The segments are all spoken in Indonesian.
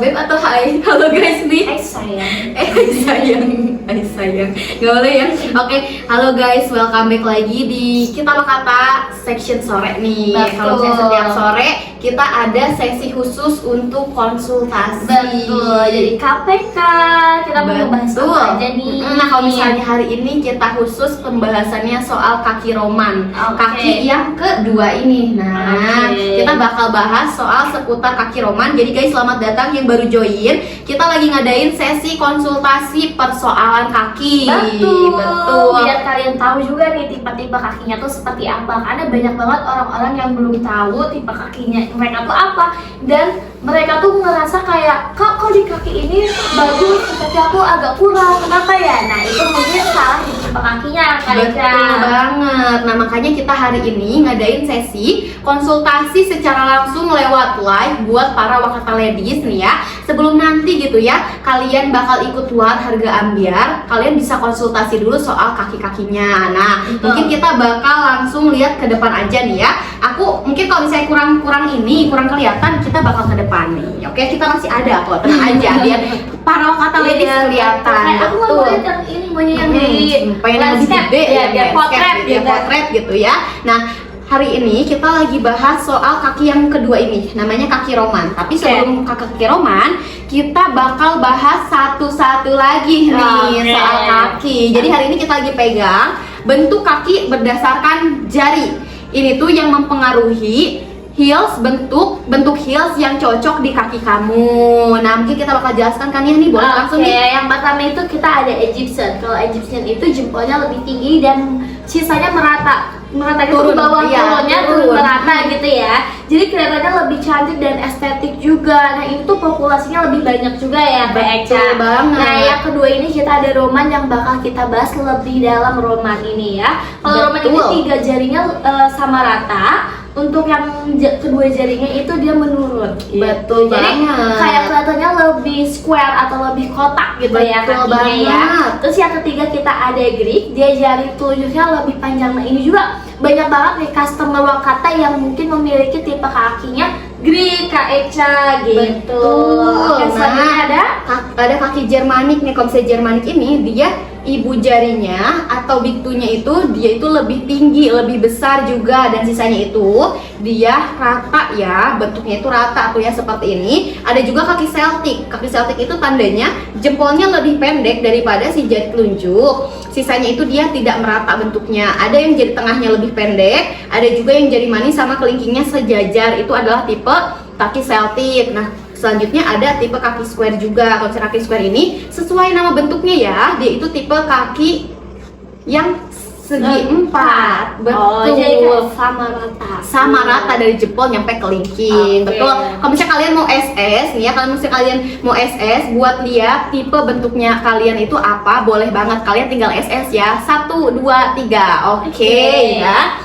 beb atau hai? Halo guys nih. Hai sayang. Hai sayang. Gak boleh ya. Oke, halo guys, welcome back lagi di Kita Berkata section sore nih. Betul. Kalau misalnya setiap sore kita ada sesi khusus untuk konsultasi. Betul. Jadi KPK kita mau ngebahas apa aja nih? Nah, kalau misalnya hari ini kita khusus pembahasannya soal kaki roman. Oke. Kaki yang kedua ini. Nah, Oke. kita bakal bahas soal seputar kaki roman. Jadi guys, selamat datang yang baru join. Kita lagi ngadain sesi konsultasi persoalan kaki. Betul. Biar kalian tahu juga nih tipe-tipe kakinya tuh seperti apa. Karena banyak banget orang-orang yang belum tahu tipe kakinya mereka tuh apa, dan mereka tuh ngerasa kayak kok di kaki ini bagus, tapi aku agak kurang, kenapa ya? Nah itu mungkin salah di tipe kakinya kali ya. Betul banget. Nah, makanya kita hari ini ngadain sesi konsultasi secara langsung lewat live buat para wakata ladies nih ya. Sebelum nanti gitu ya, kalian bakal ikut war harga ambiar, kalian bisa konsultasi dulu soal kaki-kakinya. Nah, Betul. mungkin kita bakal langsung lihat ke depan aja nih ya. Aku mungkin kalau misalnya kurang kelihatan, kita bakal ke depan nih. Oke, kita masih ada kok, tenang aja biar para wakata ladies kelihatan. Kayak aku mau lihat yang ini, maunya yang di pengen yang lebih landscape, gede ya, biar potret biar gitu. potret gitu ya. Nah, hari ini kita lagi bahas soal kaki yang kedua ini, namanya kaki roman. Tapi sebelum kaki roman, kita bakal bahas satu-satu lagi nih Oke. soal kaki. Jadi hari ini kita lagi pegang bentuk kaki berdasarkan jari. Ini tuh yang mempengaruhi heels, bentuk heels yang cocok di kaki kamu. Nah, mungkin kita bakal jelaskan kan ya nih, boleh langsung Oke, nih. yang pertama itu kita ada Egyptian. Kalau Egyptian itu jempolnya lebih tinggi dan sisanya merata itu Turun, ke bawah, iya, turunnya turun. turun merata gitu ya. Jadi kelihatannya lebih cantik dan estetik juga. Nah itu populasinya lebih banyak juga ya, Mbak Eca. Betul banget. Nah yang kedua ini kita ada roman yang bakal kita bahas lebih dalam roman ini ya. Kalau roman ini Betul. 3 jarinya sama rata. Untuk yang kedua jarinya itu dia menurun. Betul Jadi banget. kayak kelihatannya lebih square atau lebih kotak gitu ya Betul kakinya ya. banget. Terus yang ketiga kita ada grip, dia jari telunjuknya lebih panjang. Nah ini juga banyak banget nih customer wakata yang mungkin memiliki tipe kakinya grip, Kak Eca gitu. Betul. Oke, selanjutnya Ada kaki Jermanik nih. Kalau misalnya Jermanik ini dia ibu jarinya atau big toe-nya itu dia itu lebih tinggi, lebih besar juga, dan sisanya itu dia rata ya, bentuknya itu rata tuh ya seperti ini. Ada juga kaki Celtic. Kaki Celtic itu tandanya jempolnya lebih pendek daripada si jari telunjuk. Sisanya itu dia tidak merata bentuknya. Ada yang jari tengahnya lebih pendek, ada juga yang jari manis sama kelingkingnya sejajar. Itu adalah tipe kaki Celtic. Nah, selanjutnya ada tipe kaki square juga. Kalau misalnya kaki square ini sesuai nama bentuknya ya, dia itu tipe kaki yang segi empat. Betul. Oh, jadi kayak sama rata. Dari jempol nyampe kelingking. Oke. Betul. Kalau misalnya kalian mau SS nih ya, kalau misalnya kalian mau SS buat lihat tipe bentuknya kalian itu apa, boleh banget kalian tinggal SS ya. 1, 2, 3. Oke ya.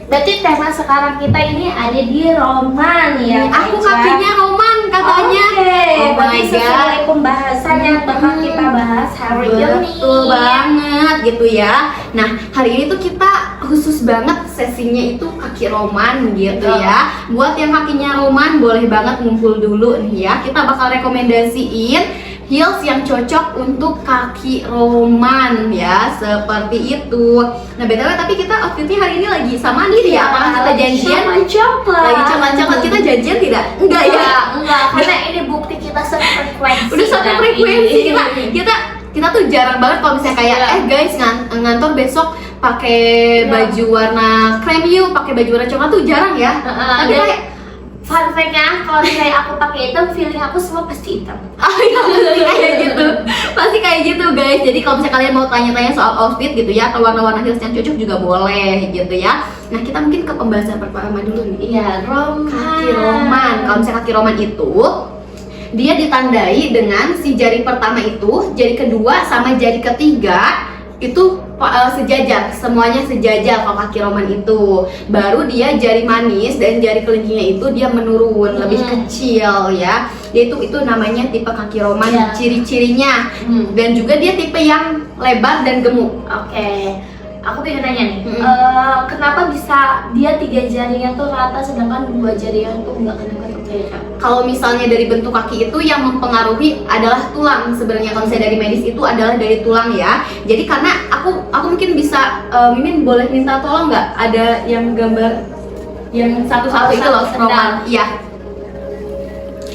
Berarti tema sekarang kita ini ada di roman ya. Aku Eca. kakinya roman katanya. Oke, Oh my berarti sesuai God. pembahasan yang bakal kita bahas hari ini. Betul banget gitu ya. Nah, hari ini tuh kita khusus banget sesinya itu kaki roman gitu Betul. ya. Buat yang kakinya roman boleh banget ngumpul dulu nih ya. Kita bakal rekomendasiin heels yang cocok untuk kaki roman ya, seperti itu. Nah, BTW tapi kita outfitnya hari ini lagi sama nih ya. Apakah kita janjian? Coklat. Lagi coklat-coklat, kita janjian tidak? Enggak ya. Enggak, karena ini bukti kita sefrekuensi. Udah satu nanti. frekuensi kita tuh jarang banget kalau misalnya kayak Iya. guys ngantor besok pakai Iya. baju warna krem yuk, pakai baju warna coklat tuh jarang ya. Tapi dan kayak fun fact-nya kalau misalnya aku pakai hitam, feeling aku semua pasti hitam. pasti kayak gitu guys. Jadi kalau misalnya kalian mau tanya-tanya soal outfit gitu ya, atau warna-warna heels yang cocok juga boleh gitu ya. Nah, kita mungkin ke pembahasan pertama dulu nih. Iya, roman. Kaki roman. Kalau misalnya kaki roman itu dia ditandai dengan si jari pertama itu, jari kedua sama jari ketiga itu sejajar, semuanya sejajar kalau kaki roman itu. Baru dia jari manis dan jari kelingkingnya itu dia menurun, lebih kecil ya. Dia itu namanya tipe kaki roman, Iya. ciri-cirinya. Dan juga dia tipe yang lebar dan gemuk. Oke. aku pengen nanya nih, kenapa bisa dia 3 jarinya tuh rata sedangkan 2 jarinya tuh nggak kena kayak Kalau misalnya dari bentuk kaki itu yang mempengaruhi adalah tulang. Sebenarnya kalau misalnya dari medis itu adalah dari tulang ya. Jadi karena aku mungkin bisa, Mimin boleh minta tolong nggak ada yang gambar yang satu-satu itu loh, Roman. Iya.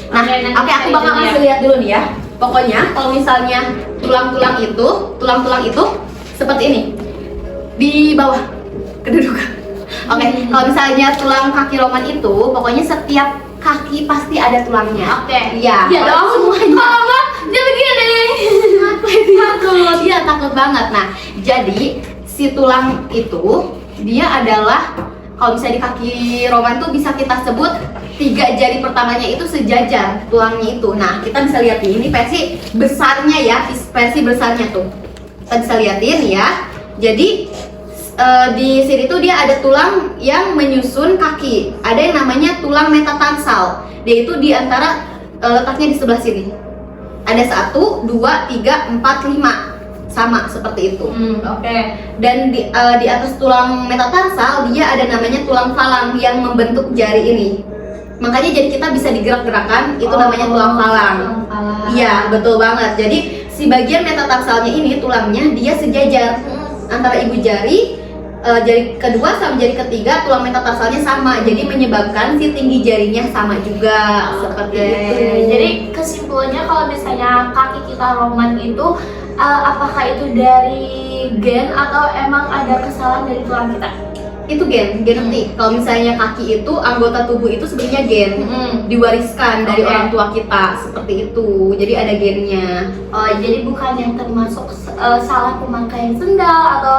Nah, oke, aku bakal kasih lihat dulu nih ya. Pokoknya kalau misalnya tulang-tulang itu seperti ini di bawah kedudukan. Oke, kalau misalnya tulang kaki Roman itu, pokoknya setiap kaki pasti ada tulangnya. Oke. Iya. Ya dong. Semuanya. Mama, dia begini. Takut. Iya, takut banget. Nah, jadi si tulang itu dia adalah, kalau misalnya di kaki Roman tuh bisa kita sebut 3 jari pertamanya itu sejajar tulangnya itu. Nah, kita bisa lihat nih, ini versi besarnya ya, versi besarnya tuh. Kita bisa lihatin ya. Jadi di sini tuh dia ada tulang yang menyusun kaki. Ada yang namanya tulang metatarsal. Dia itu di antara letaknya di sebelah sini. Ada 1, 2, 3, 4, 5. Sama seperti itu. Oke. Dan di atas tulang metatarsal dia ada namanya tulang falang yang membentuk jari ini. Makanya jadi kita bisa digerak-gerakan, itu namanya tulang falang. Iya, betul banget. Jadi si bagian metatarsalnya ini tulangnya dia sejajar antara ibu jari, jari kedua sama jari ketiga, tulang metatarsalnya sama. Jadi menyebabkan si tinggi jarinya sama juga. Seperti itu. Jadi kesimpulannya kalau misalnya kaki kita Roman itu apakah itu dari gen atau emang ada kesalahan dari tulang kita? Itu genetik. Kalau misalnya kaki itu anggota tubuh itu sebenarnya gen, diwariskan dari orang tua kita, seperti itu. Jadi ada gennya. Oh, jadi bukan yang termasuk salah pemakaian sendal atau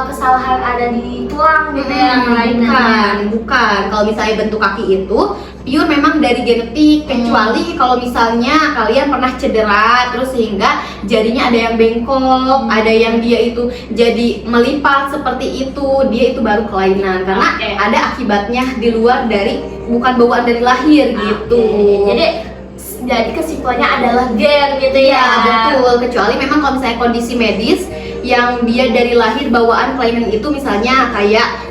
kesalahan ada di tulang gitu yang lainnya. Bukan. Kalau misalnya bentuk kaki itu pure memang dari genetik, kecuali kalau misalnya kalian pernah cedera terus sehingga jadinya ada yang bengkok, ada yang dia itu jadi melipat seperti itu, dia itu baru kelainan karena ada akibatnya di luar dari, bukan bawaan dari lahir gitu. Jadi kesimpulannya adalah gen gitu ya. Betul, kecuali memang kalau misalnya kondisi medis yang dia dari lahir bawaan kelainan itu, misalnya kayak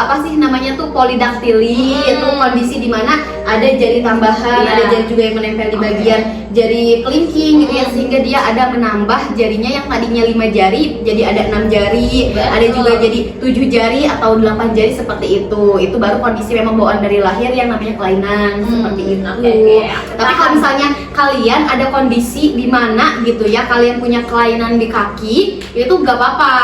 apa sih namanya tuh polidaktili, itu kondisi dimana ada jari tambahan, ada jari juga yang menempel di bagian jari kelingking gitu ya, sehingga dia ada menambah jarinya yang tadinya 5 jari jadi ada 6 jari, ada juga jadi 7 jari atau 8 jari seperti itu. Itu baru kondisi memang bawaan dari lahir yang namanya kelainan seperti itu. Tapi kalau misalnya kalian ada kondisi di mana gitu ya, kalian punya kelainan di kaki, itu gak apa-apa,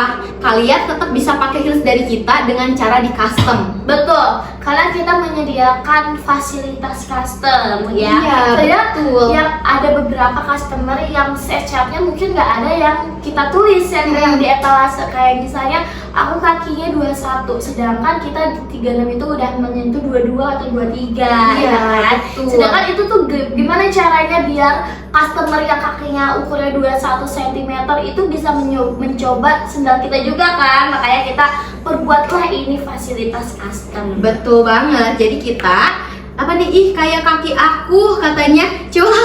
kalian tetap bisa pakai heels dari kita dengan cara di custom. Betul, karena kita menyediakan fasilitas custom ya. Iya, betul. Yang ada beberapa customer yang setupnya mungkin nggak ada yang kita tulis yang di etalase, kayak misalnya aku kakinya 21, sedangkan kita di 36 itu udah menyentuh 22 atau 23. Iya, kan? betul. Sedangkan itu tuh gimana caranya biar customer yang kakinya ukurnya 21 cm itu bisa mencoba sendal kita juga kan, makanya kita perbuatlah ini fasilitas custom. Betul banget. Jadi kita apa nih, kayak kaki aku katanya, coba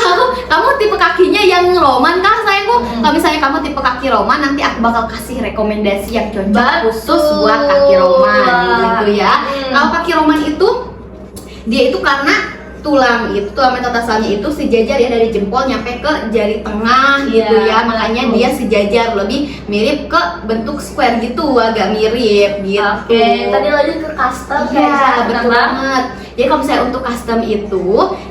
kamu tipe kakinya yang Roman kah sayangku? Kalau misalnya kamu tipe kaki Roman, nanti aku bakal kasih rekomendasi yang cocok khusus buat kaki Roman gitu ya. Kalau kaki Roman itu dia itu karena tulang metatarsalnya itu sejajar ya, dari jempol nyampe ke jari tengah gitu ya, makanya dia sejajar, lebih mirip ke bentuk square gitu, agak mirip gitu. Oke, tadi lanjut ke custom. Iya, betul banget. Jadi kalau misalnya untuk custom itu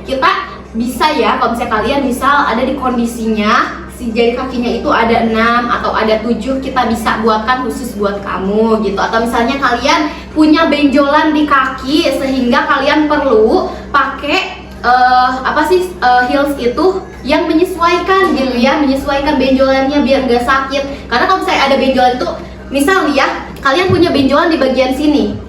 kita bisa ya, kalau misalnya kalian misal ada di kondisinya si jari kakinya itu ada 6 atau ada 7, kita bisa buatkan khusus buat kamu gitu. Atau misalnya kalian punya benjolan di kaki sehingga kalian perlu pakai heels itu yang menyesuaikan gitu ya, menyesuaikan benjolannya biar nggak sakit. Karena kalau misalnya ada benjolan itu, misal nih ya, kalian punya benjolan di bagian sini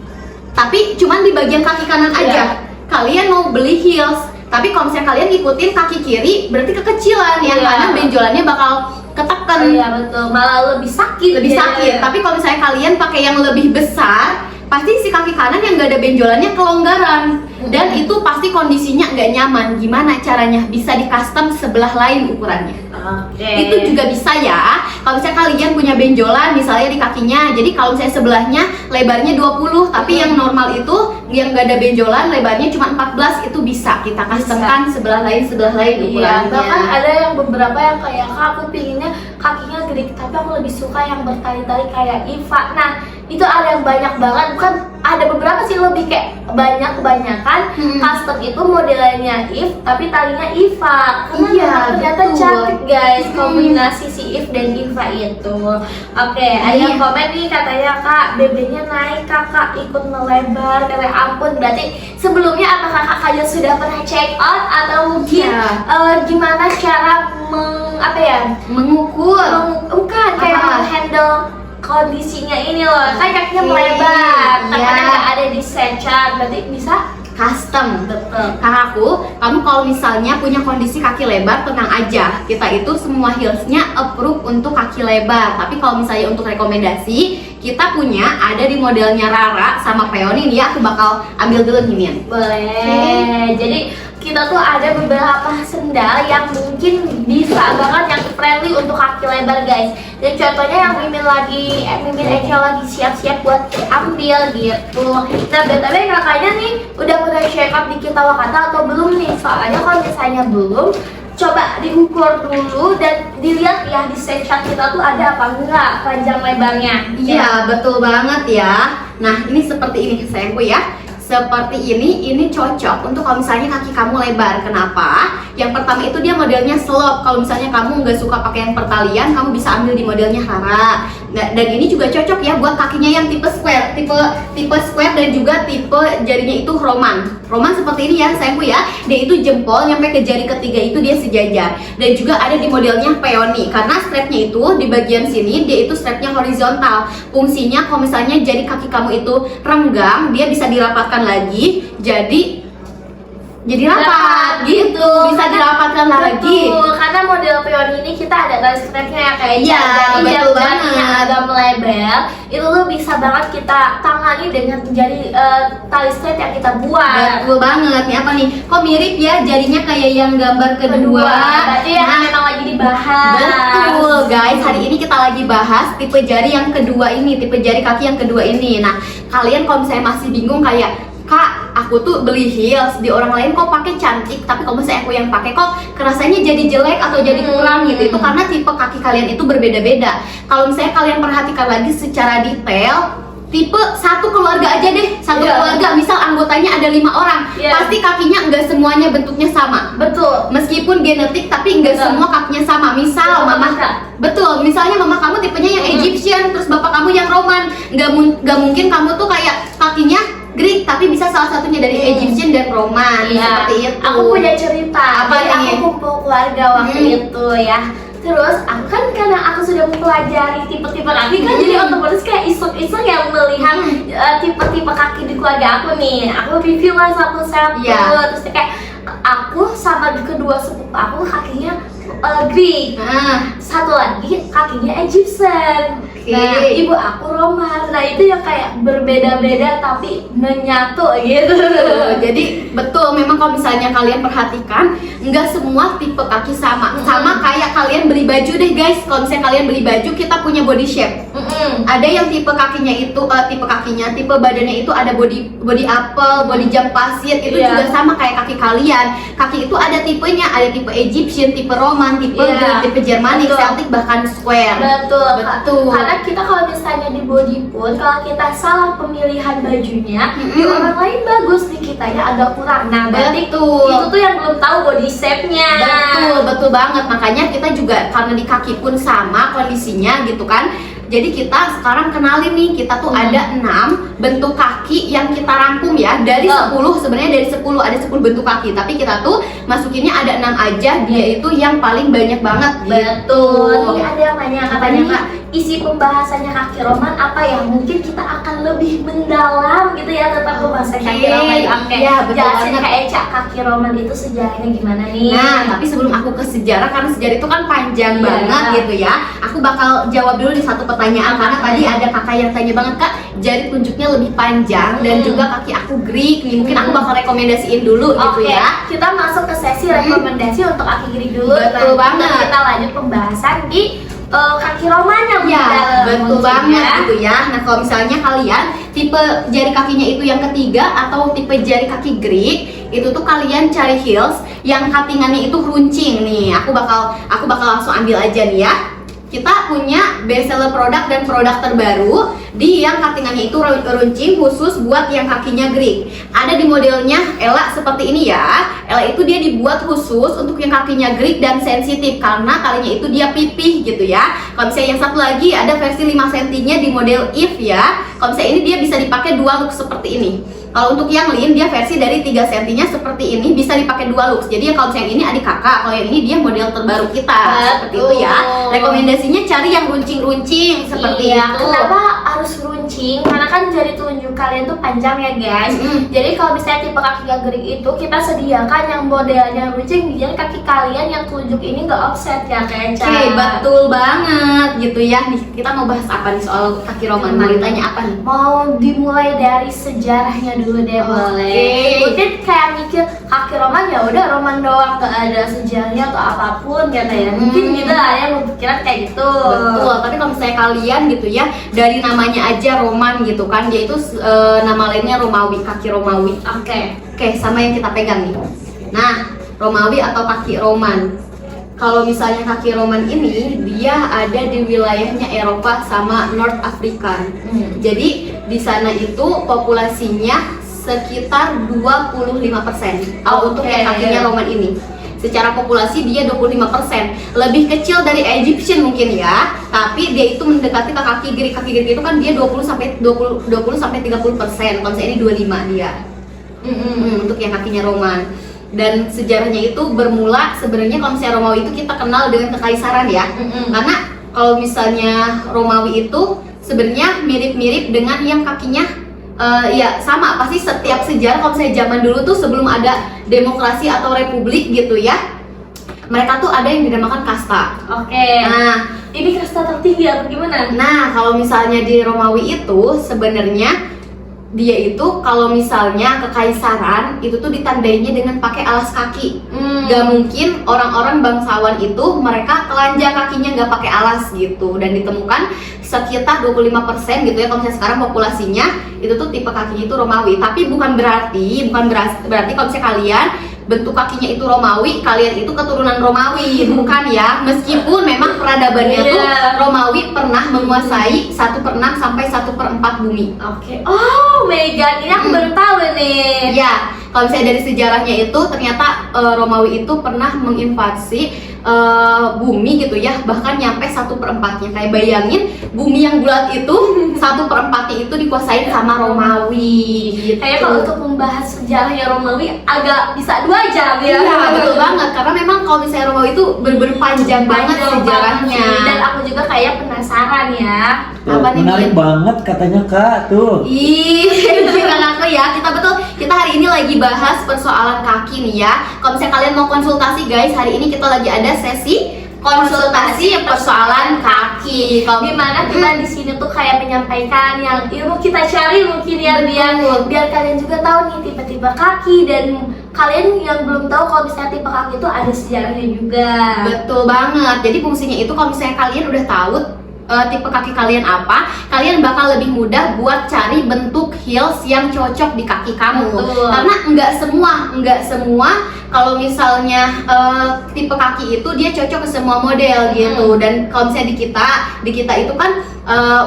tapi cuman di bagian kaki kanan aja, kalian mau beli heels, tapi kalau misalnya kalian ikutin kaki kiri berarti kekecilan ya, karena benjolannya bakal ketekan. Iya betul, malah lebih sakit. Tapi kalau misalnya kalian pakai yang lebih besar, pasti si kaki kanan yang nggak ada benjolannya kelonggaran. dan itu pasti kondisinya nggak nyaman. Gimana caranya? Bisa di custom sebelah lain ukurannya. Oke. Itu juga bisa ya. Kalau misalnya kalian punya benjolan misalnya di kakinya, jadi kalau misalnya sebelahnya lebarnya 20, tapi yang normal itu yang nggak ada benjolan lebarnya cuma 14, itu bisa kita customkan sebelah lain Iya, ukurannya. bahkan ada yang beberapa yang kayak Kak, aku pinginnya kakinya gede, tapi aku lebih suka yang bertali-tali kayak Iva. Nah, itu ada yang banyak banget, bukan ada beberapa sih, lebih kayak kebanyakan custom itu modelnya If tapi talinya Iva. Karena Iya, ternyata betul. cantik guys kombinasi si If dan Iva itu. Oke, ada yang komen nih katanya Kak, BB-nya naik, kakak ikut melebar. Katanya ampun, berarti sebelumnya apakah kakaknya sudah pernah check out atau mungkin gimana cara Mengukur. bukan kayak Apa? menghandle kondisinya ini loh, kan kakinya Oke, melebar, iya. takutnya nggak ada di secar, berarti bisa Custom. betul. Kakakku, kamu kalau misalnya punya kondisi kaki lebar, tenang aja. Kita itu semua heelsnya approve untuk kaki lebar. Tapi kalau misalnya untuk rekomendasi, kita punya ada di modelnya Rara sama Peony nih ya. Aku bakal ambil dulu nih, Mian. Boleh. Jadi kita tuh ada beberapa sendal yang mungkin bisa banget yang friendly untuk kaki lebar guys. Dan contohnya yang Mimin Angel lagi siap-siap buat ambil gitu. Nah, btw kakaknya nih udah pernah check up di Kita Wakata atau belum nih? Soalnya kalau misalnya belum, coba diukur dulu dan dilihat ya di section kita tuh ada apa enggak panjang lebarnya. Iya, betul banget ya. Nah, ini seperti ini sayangku ya. Seperti ini cocok untuk kalau misalnya kaki kamu lebar. Kenapa? Yang pertama itu dia modelnya slope. Kalau misalnya kamu nggak suka pakai yang pertalian, kamu bisa ambil di modelnya Rara. Dan ini juga cocok ya buat kakinya yang tipe square, tipe square dan juga tipe jarinya itu roman. Roman seperti ini ya sayangku ya. Dia itu jempol nyampe ke jari ketiga itu dia sejajar. Dan juga ada di modelnya Peony. Karena strapnya itu di bagian sini dia itu strapnya horizontal. Fungsinya kalau misalnya jari kaki kamu itu renggang, dia bisa dirapatkan lagi jadi rapat gitu, bisa dirapatkan lagi. Karena model Peony ini kita ada tali strapnya ya kayak Iya, betul banget. yang agak melebar itu tuh bisa banget kita tangani dengan jari tali strap yang kita buat. Betul banget nih, apa nih? Kok mirip ya jarinya kayak yang gambar kedua. Berarti yang memang lagi dibahas. Betul guys, hari ini kita lagi bahas tipe jari yang kedua ini, tipe jari kaki yang kedua ini. Nah, kalian kalau misalnya masih bingung kayak Kak, aku tuh beli heels di orang lain kok pakai cantik, tapi kalau misalnya aku yang pakai kok kerasanya jadi jelek atau jadi kurang gitu. Itu karena tipe kaki kalian itu berbeda-beda. Kalau misalnya kalian perhatikan lagi secara detail, tipe satu keluarga aja deh, keluarga misal anggotanya ada 5 orang, pasti kakinya nggak semuanya bentuknya sama. Betul. Meskipun genetik tapi nggak semua kakinya sama. Misal misalnya mama kamu tipenya yang Egyptian, terus bapak kamu yang Roman, nggak mungkin kamu tuh kayak kakinya Greek tapi bisa salah satunya dari Egyptian dan Roman. Seperti itu. Aku punya cerita. Apa Jadi nih? aku kumpul keluarga waktu itu ya. Terus aku kan karena aku sudah mempelajari tipe-tipe kaki kan, jadi otomatis kayak iseng-iseng yang melihat tipe-tipe kaki di keluarga aku nih. Aku review lah satu-satu. Terus kayak aku sama kedua sepupu aku kakinya Greek. Satu lagi kakinya Egyptian. Nah, ibu aku Roman. Nah, itu yang kayak berbeda-beda tapi menyatu gitu. Jadi betul, memang kalau misalnya kalian perhatikan nggak semua tipe kaki sama. Sama kayak kalian beli baju deh guys. Kalau misalnya kalian beli baju, kita punya body shape. Ada yang tipe kakinya itu tipe badannya itu ada body apple, body jam pasir. Itu juga sama kayak kaki kalian. Kaki itu ada tipenya, ada tipe Egyptian, tipe Roman, tipe Greek, tipe Jermanik, Celtic, bahkan square. Betul. Karena Karena kita kalau misalnya di body pun, kalau kita salah pemilihan bajunya, di orang lain bagus, di kitanya agak kurang. Nah, berarti itu tuh yang belum tahu body shape-nya. Betul banget. Makanya kita juga karena di kaki pun sama kondisinya gitu kan. Jadi kita sekarang kenalin nih, kita tuh ada 6 bentuk kaki yang kita rangkum ya. Dari 10, sebenarnya dari 10 ada 10 bentuk kaki, tapi kita tuh masukinnya ada 6 aja. Dia itu yang paling banyak banget. Betul. Ini ada yang nanya katanya Kak, isi pembahasannya kaki roman apa ya? Mungkin kita akan lebih mendalam gitu ya tentang pembahasan kaki roman. Oke, ya, betul jelasin banget. Kak Eca, kaki roman itu sejarahnya gimana nih? Nah, tapi sebelum aku ke sejarah, karena sejarah itu kan panjang Iya. banget gitu ya. Aku bakal jawab dulu di satu pertanyaan, karena tadi ada kakak yang tanya banget, Kak, jari tunjuknya lebih panjang dan juga kaki aku Greek nih. Mungkin aku bakal rekomendasiin dulu gitu Oke, ya. kita masuk ke sesi rekomendasi untuk kaki Greek dulu. Betul Nanti banget. Kita lanjut pembahasan di kaki roman yang Ya, dalam betul mungkin banget ya. gitu ya. Nah, kalau misalnya kalian tipe jari kakinya itu yang ketiga atau tipe jari kaki Greek, itu tuh kalian cari heels yang cuttingannya itu runcing nih. Aku bakal langsung ambil aja nih ya. Kita punya bestseller produk dan produk terbaru di yang cuttingannya itu runcing khusus buat yang kakinya Greek. Ada di modelnya Ella seperti ini ya. Ella itu dia dibuat khusus untuk yang kakinya Greek dan sensitif karena kalinya itu dia pipih gitu ya. Kalau misalnya yang satu lagi ada versi 5 cm-nya di model Eve ya. Kalau misalnya ini dia bisa dipakai 2 look seperti ini. Kalau untuk yang Lin dia versi dari 3 cm-nya seperti ini, bisa dipakai 2 looks. Jadi ya kalau misalnya yang ini adik kakak, kalau yang ini dia model terbaru kita. Seperti itu ya. Rekomendasinya cari yang runcing-runcing seperti Iya, itu. kenapa harus runcing? Karena kan jari tunjuk kalian tuh panjang ya guys. Jadi kalau misalnya tipe kaki Greek itu kita sediakan yang modelnya runcing, biar kaki kalian yang tunjuk ini nggak offset ya kayak Oke, betul banget gitu ya. Nih, kita mau bahas apa nih soal kaki roman? Mau ditanya apa nih? Mau dimulai dari sejarahnya dulu deh, boleh. Mungkin kayak mikir kaki roman ya udah roman doang, gak ada sejarahnya atau apapun gitu ya. Mungkin gitu lah ya, berpikiran kayak gitu. Betul, tapi kalau misalnya kalian gitu ya, dari namanya aja Roman gitu kan, dia itu nama lainnya Romawi, kaki Romawi. Oke, sama yang kita pegang nih. Nah, Romawi atau kaki Roman. Kalau misalnya kaki Roman ini, dia ada di wilayahnya Eropa sama North Afrika. Jadi di sana itu populasinya sekitar 25%. Kalau untuk yang kakinya Roman ini. Secara populasi dia 25%, lebih kecil dari Egyptian mungkin ya, tapi dia itu mendekati ke kaki Greek. Kaki Greek itu kan dia 20 sampai 30%. Kalau misalnya ini 25 dia. Untuk yang kakinya Roman. Dan sejarahnya itu bermula sebenarnya kalau misalnya Romawi itu kita kenal dengan kekaisaran ya. Karena kalau misalnya Romawi itu sebenarnya mirip-mirip dengan yang kakinya ya sama, pasti setiap sejarah kalau misalnya zaman dulu tuh sebelum ada demokrasi atau republik gitu ya, mereka tuh ada yang dinamakan kasta. Nah, Ini kasta tertinggi atau gimana? nah kalau misalnya di Romawi itu sebenarnya dia itu kalau misalnya kekaisaran itu tuh ditandainya dengan pakai alas kaki. Gak mungkin orang-orang bangsawan itu mereka telanjang kakinya nggak pakai alas gitu. Dan ditemukan sekitar 25% gitu ya kalau misalnya sekarang populasinya itu tuh tipe kakinya itu Romawi. Tapi bukan berarti kalau misalnya kalian bentuk kakinya itu Romawi, kalian itu keturunan Romawi, bukan ya. Meskipun memang peradabannya tuh Romawi pernah menguasai 1/6 sampai 1/4 bumi. Oh my god, ini aku baru tahu nih. Ya, kalau misalnya dari sejarahnya itu ternyata Romawi itu pernah menginvasi bumi gitu ya, bahkan nyampe 1/4-nya. Kayak bayangin bumi yang bulat itu 1/4-nya itu dikuasain sama Romawi gitu. Kayaknya kalau untuk membahas sejarahnya Romawi agak bisa 2 jam ya. Iya, betul banget, karena memang kalau misalnya Romawi itu bener-bener panjang banget sejarahnya. Dan aku juga kayak penasaran ya. Apa nih, menarik Min? banget katanya Kak tuh. Ih, kira aku ya. Kita hari ini lagi bahas persoalan kaki nih ya. Kalau misalnya kalian mau konsultasi guys, hari ini kita lagi ada sesi konsultasi persoalan kaki. Kalau Dimana kita di sini tuh kayak menyampaikan yang ilmu kita cari mungkin ya, biar kalian juga tahu nih tipe-tipe kaki, dan kalian yang belum tahu kalau misalnya tipe kaki itu ada sejarahnya juga. betul banget. Jadi fungsinya itu kalau misalnya kalian udah tahu tipe kaki kalian apa, kalian bakal lebih mudah buat cari bentuk heels yang cocok di kaki kamu. Betul. Karena nggak semua kalau misalnya tipe kaki itu dia cocok ke semua model gitu. Dan kalau misalnya di kita itu kan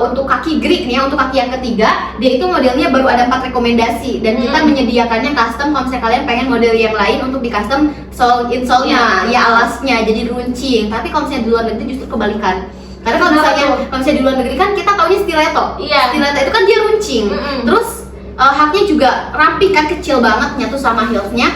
untuk kaki Greek nih, untuk kaki yang ketiga, dia itu modelnya baru ada 4 rekomendasi dan kita menyediakannya custom. Kalau misalnya kalian pengen model yang lain untuk di custom insole-nya, ya alasnya jadi runcing. Tapi kalau misalnya di luar negeri justru kebalikan. Karena kalau misalnya di luar negeri kan kita taunya stiletto. Iya. Stiletto itu kan dia runcing. Terus haknya juga rapi kan, kecil banget nyatu sama heelsnya.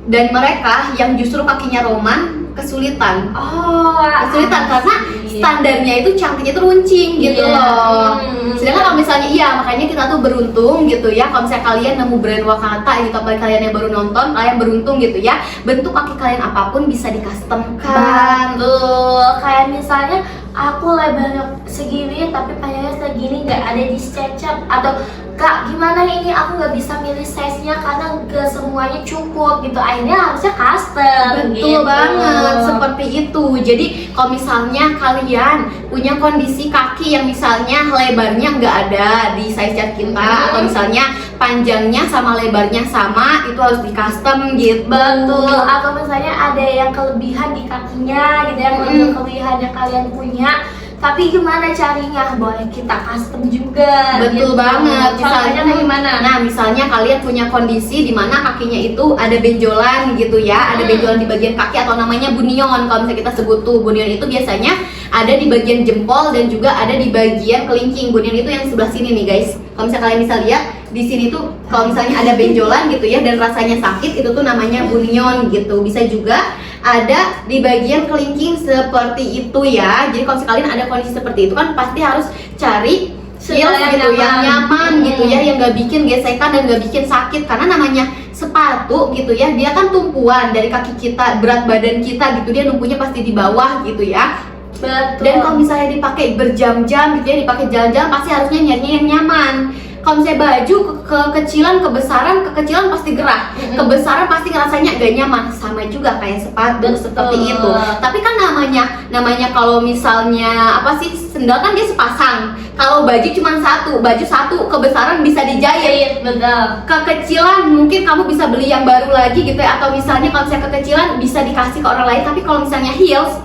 Dan mereka yang justru kakinya Roman kesulitan karena standarnya itu cantiknya itu runcing gitu loh. Sedangkan kalau misalnya makanya kita tuh beruntung gitu ya, kalau misalnya kalian nemu brand Wakata gitu, apalagi kalian yang baru nonton, kalian beruntung gitu ya, bentuk kaki kalian apapun bisa di-customkan. Betul, kayak misalnya aku lebarnya segini tapi panjangnya segini, nggak ada di SketchUp, atau Kak gimana ini aku nggak bisa milih size-nya karena nggak semuanya cukup gitu, akhirnya harusnya custom. Betul banget, seperti itu. Jadi kalau misalnya kalian punya kondisi kaki yang misalnya lebarnya nggak ada di size chart kita, atau misalnya panjangnya sama lebarnya sama, itu harus di custom gitu. Betul, atau misalnya ada yang kelebihan di kakinya gitu, yang kelebihan yang kalian punya, tapi gimana carinya? Boleh kita custom juga. Betul gitu. banget. Misalnya kayak gimana? Nah, misalnya kalian punya kondisi di mana kakinya itu ada benjolan gitu ya, ada benjolan di bagian kaki atau namanya bunion. Kalau misalnya kita sebut tuh bunion itu biasanya ada di bagian jempol dan juga ada di bagian kelingking. Bunion itu yang sebelah sini nih guys. Kalau misalnya kalian bisa lihat di sini tuh kalau misalnya ada benjolan gitu ya dan rasanya sakit, itu tuh namanya bunion gitu. Bisa juga ada di bagian kelingking seperti itu ya. Jadi kalau kalian ada kondisi seperti itu kan pasti harus cari heels gitu yang nyaman gitu ya, yang gak bikin gesekan dan gak bikin sakit, karena namanya sepatu gitu ya, dia kan tumpuan dari kaki kita, berat badan kita gitu, dia numpunya pasti di bawah gitu ya. Betul. Dan kalau misalnya dipakai berjam-jam gitu ya, dipakai jalan-jalan, pasti harusnya nyarinya yang nyaman. Kalau misalnya baju kekecilan, kekecilan pasti gerah, kebesaran pasti ngerasanya gak nyaman, sama juga kayak sepatu. Betul. Seperti itu. Tapi kan namanya kalau misalnya apa sih, sendal kan dia sepasang. Kalau baju cuma baju satu, kebesaran bisa dijahit. Betul. Kekecilan mungkin kamu bisa beli yang baru lagi gitu ya, atau misalnya kalau misalnya kekecilan bisa dikasih ke orang lain. Tapi kalau misalnya heels,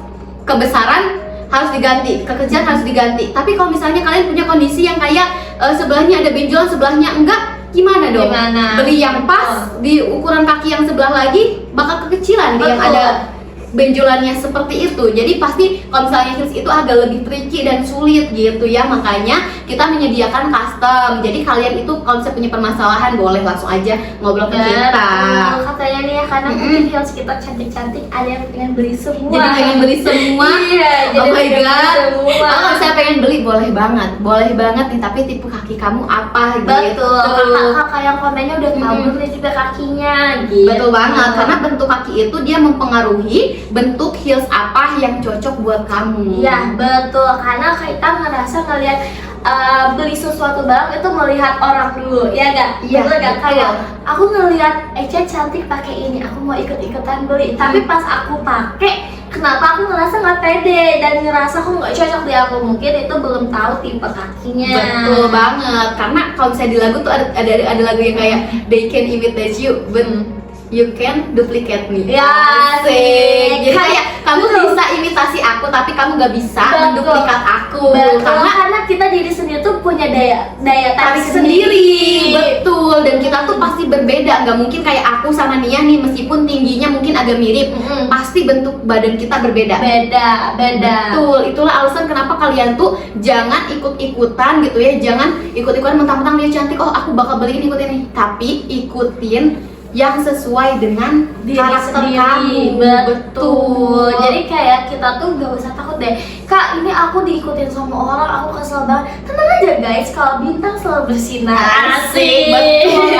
kebesaran harus diganti, kekecilan harus diganti. Tapi kalau misalnya kalian punya kondisi yang kayak sebelahnya ada benjolan, sebelahnya enggak, gimana dong? Beli yang pas di ukuran kaki yang sebelah lagi bakal kekecilan yang ada benjolannya seperti itu. Jadi pasti kalau misalnya heels itu agak lebih tricky dan sulit gitu ya. Makanya kita menyediakan custom. Jadi kalian itu kalau misalnya punya permasalahan boleh langsung aja ngobrol ke kita. Katanya nih ya, karena mungkin heels kita cantik-cantik, ada yang pengen beli semua. Jadi pengen beli semua. Iya, oh my god. Semua. Kalau saya pengen beli boleh banget nih. Tapi tipe kaki kamu apa gitu? Betul. Kakak yang komennya udah tahu nih tipe kakinya. Gitu. Betul banget. Karena bentuk kaki itu dia mempengaruhi bentuk heels apa yang cocok buat kamu. Iya betul. Karena kita ngerasa ngeliat beli sesuatu barang itu melihat orang dulu, ya gak? Iya. Kayak aku ngelihat Eca cantik pakai ini, aku mau ikut-ikutan beli. Tapi pas aku pakai, kenapa aku ngerasa nggak pede dan ngerasa aku nggak cocok di aku? Mungkin itu belum tahu tipe kakinya. Betul banget. Karena kalau misalnya di lagu tuh ada lagu yang kayak they can imitate you, but you can duplicate me. Ya sih. Jadi kayak kamu bisa imitasi aku, tapi kamu gak bisa menduplikat aku. Karena kita diri sendiri tuh punya daya tarik sendiri. Betul. Dan kita tuh pasti berbeda. Gak mungkin kayak aku sama Nia nih, meskipun tingginya mungkin agak mirip, pasti bentuk badan kita berbeda. Beda. Betul. Itulah alasan kenapa kalian tuh jangan ikut-ikutan gitu ya. Jangan ikut-ikutan mentang-mentang dia cantik, oh aku bakal beli ini, ikut ini. Tapi ikutin yang sesuai dengan diri karakter sendiri. kamu. Betul. Jadi kayak kita tuh gak usah takut deh, Kak ini aku diikutin sama orang, aku kesel banget. Tenang aja guys, kalau bintang selalu bersinar. Asik. Betul.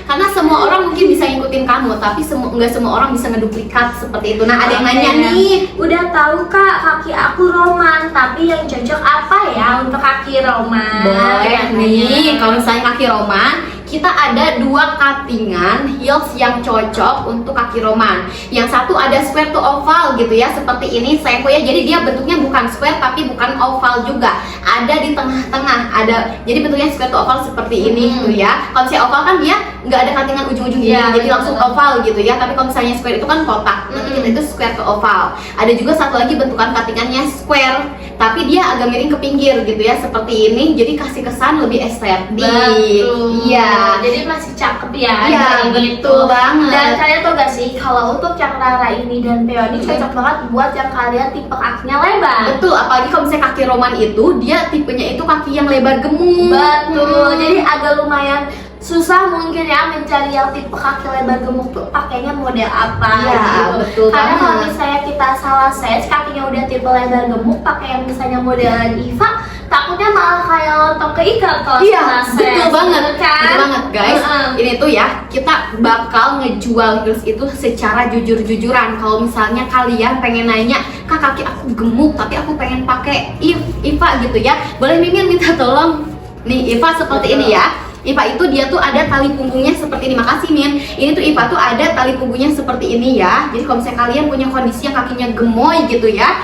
Karena semua orang mungkin bisa ngikutin kamu, tapi nggak semua orang bisa ngeduplikat seperti itu. Nah, ada yang nanya nih, udah tahu Kak kaki aku roman, tapi yang cocok apa ya untuk kaki roman? boleh nih. Kalau misalnya kaki roman, kita ada 2 cuttingan heels yang cocok untuk kaki roman. Yang satu ada square to oval gitu ya, seperti ini Seiko ya. Jadi dia bentuknya bukan square tapi bukan oval juga. Ada di tengah-tengah, jadi bentuknya square to oval seperti ini gitu ya. Kalau misalnya oval kan dia nggak ada cuttingan ujung-ujung ini, jadi langsung oval gitu ya. Tapi kalau misalnya square itu kan kotak, nanti kita itu square to oval. Ada juga satu lagi bentukan cuttingannya square, tapi dia agak miring ke pinggir gitu ya, seperti ini. Jadi kasih kesan lebih estetik. Iya. Jadi masih cakep ya. Iya, betul banget. Dan kalian tau gak sih, kalau untuk yang Rara ini dan Peony cocok banget buat yang kalian tipe kakinya lebar. Betul, apalagi kalau misalnya kaki roman itu dia tipenya itu kaki yang lebar gemuk. Betul. Jadi agak lumayan susah mungkin ya mencari yang tipe kaki lebar gemuk tuh pakainya model apa Iya, gitu. betul Karena kalau banget. misalnya kita salah size kakinya udah tipe lebar gemuk pakai yang misalnya modelan Iva, takutnya malah kayak lontong keikat kalau Iya, salah size. betul banget, Bener kan? betul banget guys. Heeh. Ini tuh ya, kita bakal ngejual heels itu secara jujur-jujuran. Kalau misalnya kalian pengen nanya, kak kaki aku gemuk tapi aku pengen pakai Iva gitu ya, boleh Mimin minta tolong. Nih Iva seperti ini ya. Iva itu dia tuh ada tali punggungnya seperti ini. Makasih Min. Ini tuh Iva tuh ada tali punggungnya seperti ini ya. Jadi kalau misalnya kalian punya kondisi yang kakinya gemoy gitu ya,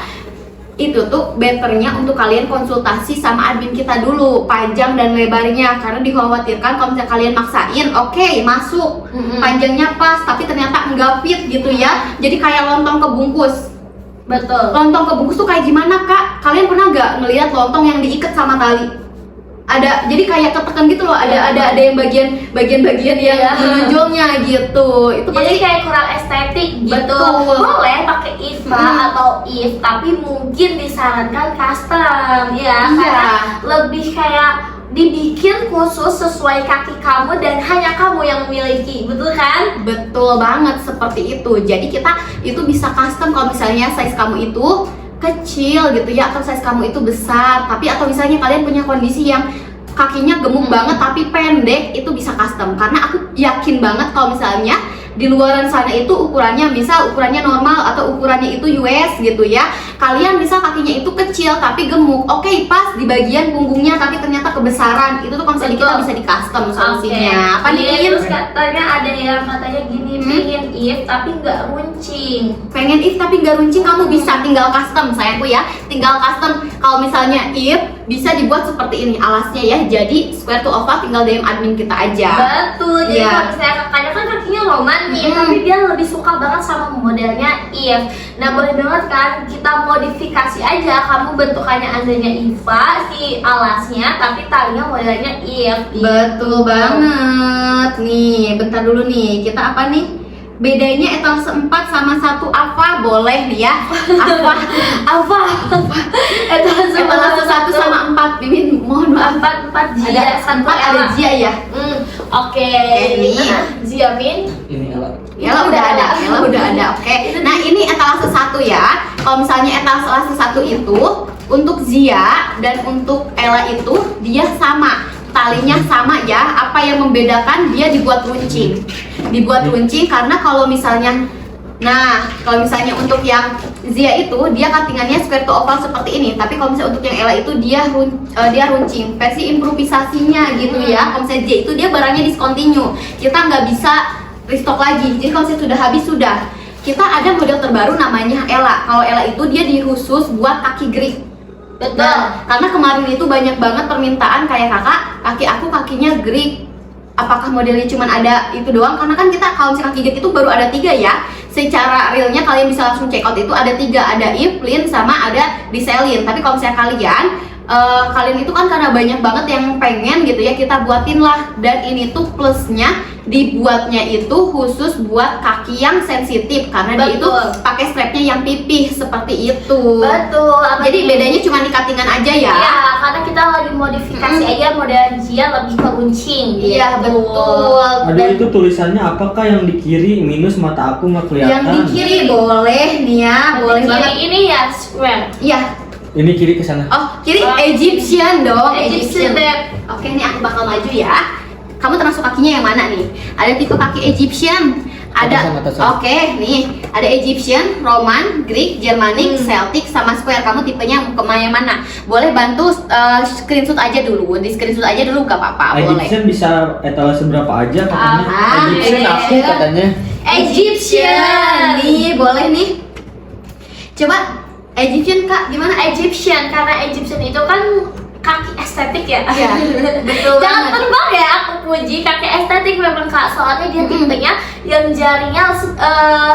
itu tuh betternya untuk kalian konsultasi sama admin kita dulu panjang dan lebarnya, karena dikhawatirkan kalau misalnya kalian maksain oke, masuk panjangnya pas tapi ternyata enggak fit gitu ya, jadi kayak lontong kebungkus. Betul. Lontong kebungkus tuh kayak gimana kak? Kalian pernah nggak ngelihat lontong yang diikat sama tali? Ada, jadi kayak ketekan gitu loh, ada yang bagian yang Iya. menonjolnya gitu. Itu Jadi pasti kayak kurang estetik gitu. Betul. Boleh pakai Iva atau If, tapi mungkin disarankan custom ya, Iya. karena lebih kayak dibikin khusus sesuai kaki kamu dan hanya kamu yang memiliki, betul kan? betul banget seperti itu. Jadi kita itu bisa custom kalau misalnya size kamu itu kecil gitu ya, atau size kamu itu besar, tapi atau misalnya kalian punya kondisi yang kakinya gemuk banget tapi pendek, itu bisa custom. Karena aku yakin banget kalau misalnya di luaran sana itu ukurannya misal ukurannya normal atau ukurannya itu US gitu ya, kalian bisa kakinya itu kecil tapi gemuk, oke pas di bagian punggungnya tapi ternyata kebesaran, itu tuh konsep kita Betul. bisa di custom Oke. solusinya. Apa nih Iya, Min? terus katanya ada yang katanya gini, pengen If tapi nggak runcing. Pengen if tapi nggak runcing, kamu bisa tinggal custom sayangku ya, tinggal custom. Kalau misalnya if bisa dibuat seperti ini alasnya ya, jadi square to oval, tinggal DM admin kita aja. Betul, jadi Iya. kalau misalnya kakaknya kan kakinya roman nih, tapi dia lebih suka banget sama modelnya If. Nah boleh banget kan kita modifikasi aja, kamu bentukannya adanya Iva si alasnya, tapi talinya modelnya If. Betul banget. Nih bentar dulu nih, kita apa nih, bedanya etalase 4 sama 1 apa, boleh nih ya. Apa etalase 1 sama 4, Mimin mohon maaf. Empat Zia, Ada satu 4 ada Ella. Zia ya. Oke, nih. Zia Min. Ini Ella. Ella udah ada, Ella udah ada. Oke. Nah, ini etalase 1 ya. Kalau misalnya etalase 1 itu untuk Zia dan untuk Ella itu dia sama. Talinya sama ya. Apa yang membedakan dia dibuat runcing. Dibuat runcing karena kalau misalnya kalau misalnya untuk yang Zia itu dia cuttingannya square to oval seperti ini, tapi kalau misalnya untuk yang Ella itu dia runcing, versi improvisasinya gitu ya. Kalau misalnya Zia itu dia barangnya discontinue, kita nggak bisa restock lagi. Jadi kalau misalnya sudah habis sudah. Kita ada model terbaru namanya Ella. Kalau Ella itu dia dikhusus buat kaki Greek. Betul. Nah, karena kemarin itu banyak banget permintaan kayak kakak, kaki aku kakinya Greek. Apakah modelnya cuma ada itu doang? Karena kan kita kalau misalnya kaki Greek itu baru ada 3 ya. Secara realnya kalian bisa langsung check out itu ada 3, ada Evelyn sama ada Diselin. Tapi kalau misalnya kalian itu kan karena banyak banget yang pengen gitu ya, kita buatin lah. Dan ini tuh plusnya dibuatnya itu khusus buat kaki yang sensitif karena dia itu Betul. pakai strapnya yang pipih seperti itu. Betul. Jadi bedanya cuma di cuttingan aja ya. Iya, karena kita lagi modifikasi aja model Zia lebih ke runcing. Iya gitu. betul. Aduh, itu tulisannya apakah yang di kiri minus, mata aku nggak kelihatan. Yang di kiri boleh nih ya, boleh Kiri banget. ini ya square. Iya. Ini kiri ke sana. Oh, kiri Oh. Egyptian dong, Egyptian babe. Oke, nih aku bakal maju ya. Kamu termasuk kakinya yang mana nih? Ada tipe kaki Egyptian. Ada. Atas sana. Oke, nih. Ada Egyptian, Roman, Greek, Germanic, Celtic sama Square. Kamu tipenya yang mana? Boleh bantu screenshot aja dulu. Di screenshot aja dulu gak apa-apa, boleh. Egyptian bisa etalase berapa aja katanya. Ah, Egyptian iya. aku katanya. Egyptian. Nih, boleh nih. Coba Egyptian Kak, gimana? Egyptian karena Egyptian itu kan kaki estetik ya. Iya, betul Jangan banget. terbang ya aku puji, kaki estetik memang Kak, soalnya dia tipenya yang jarinya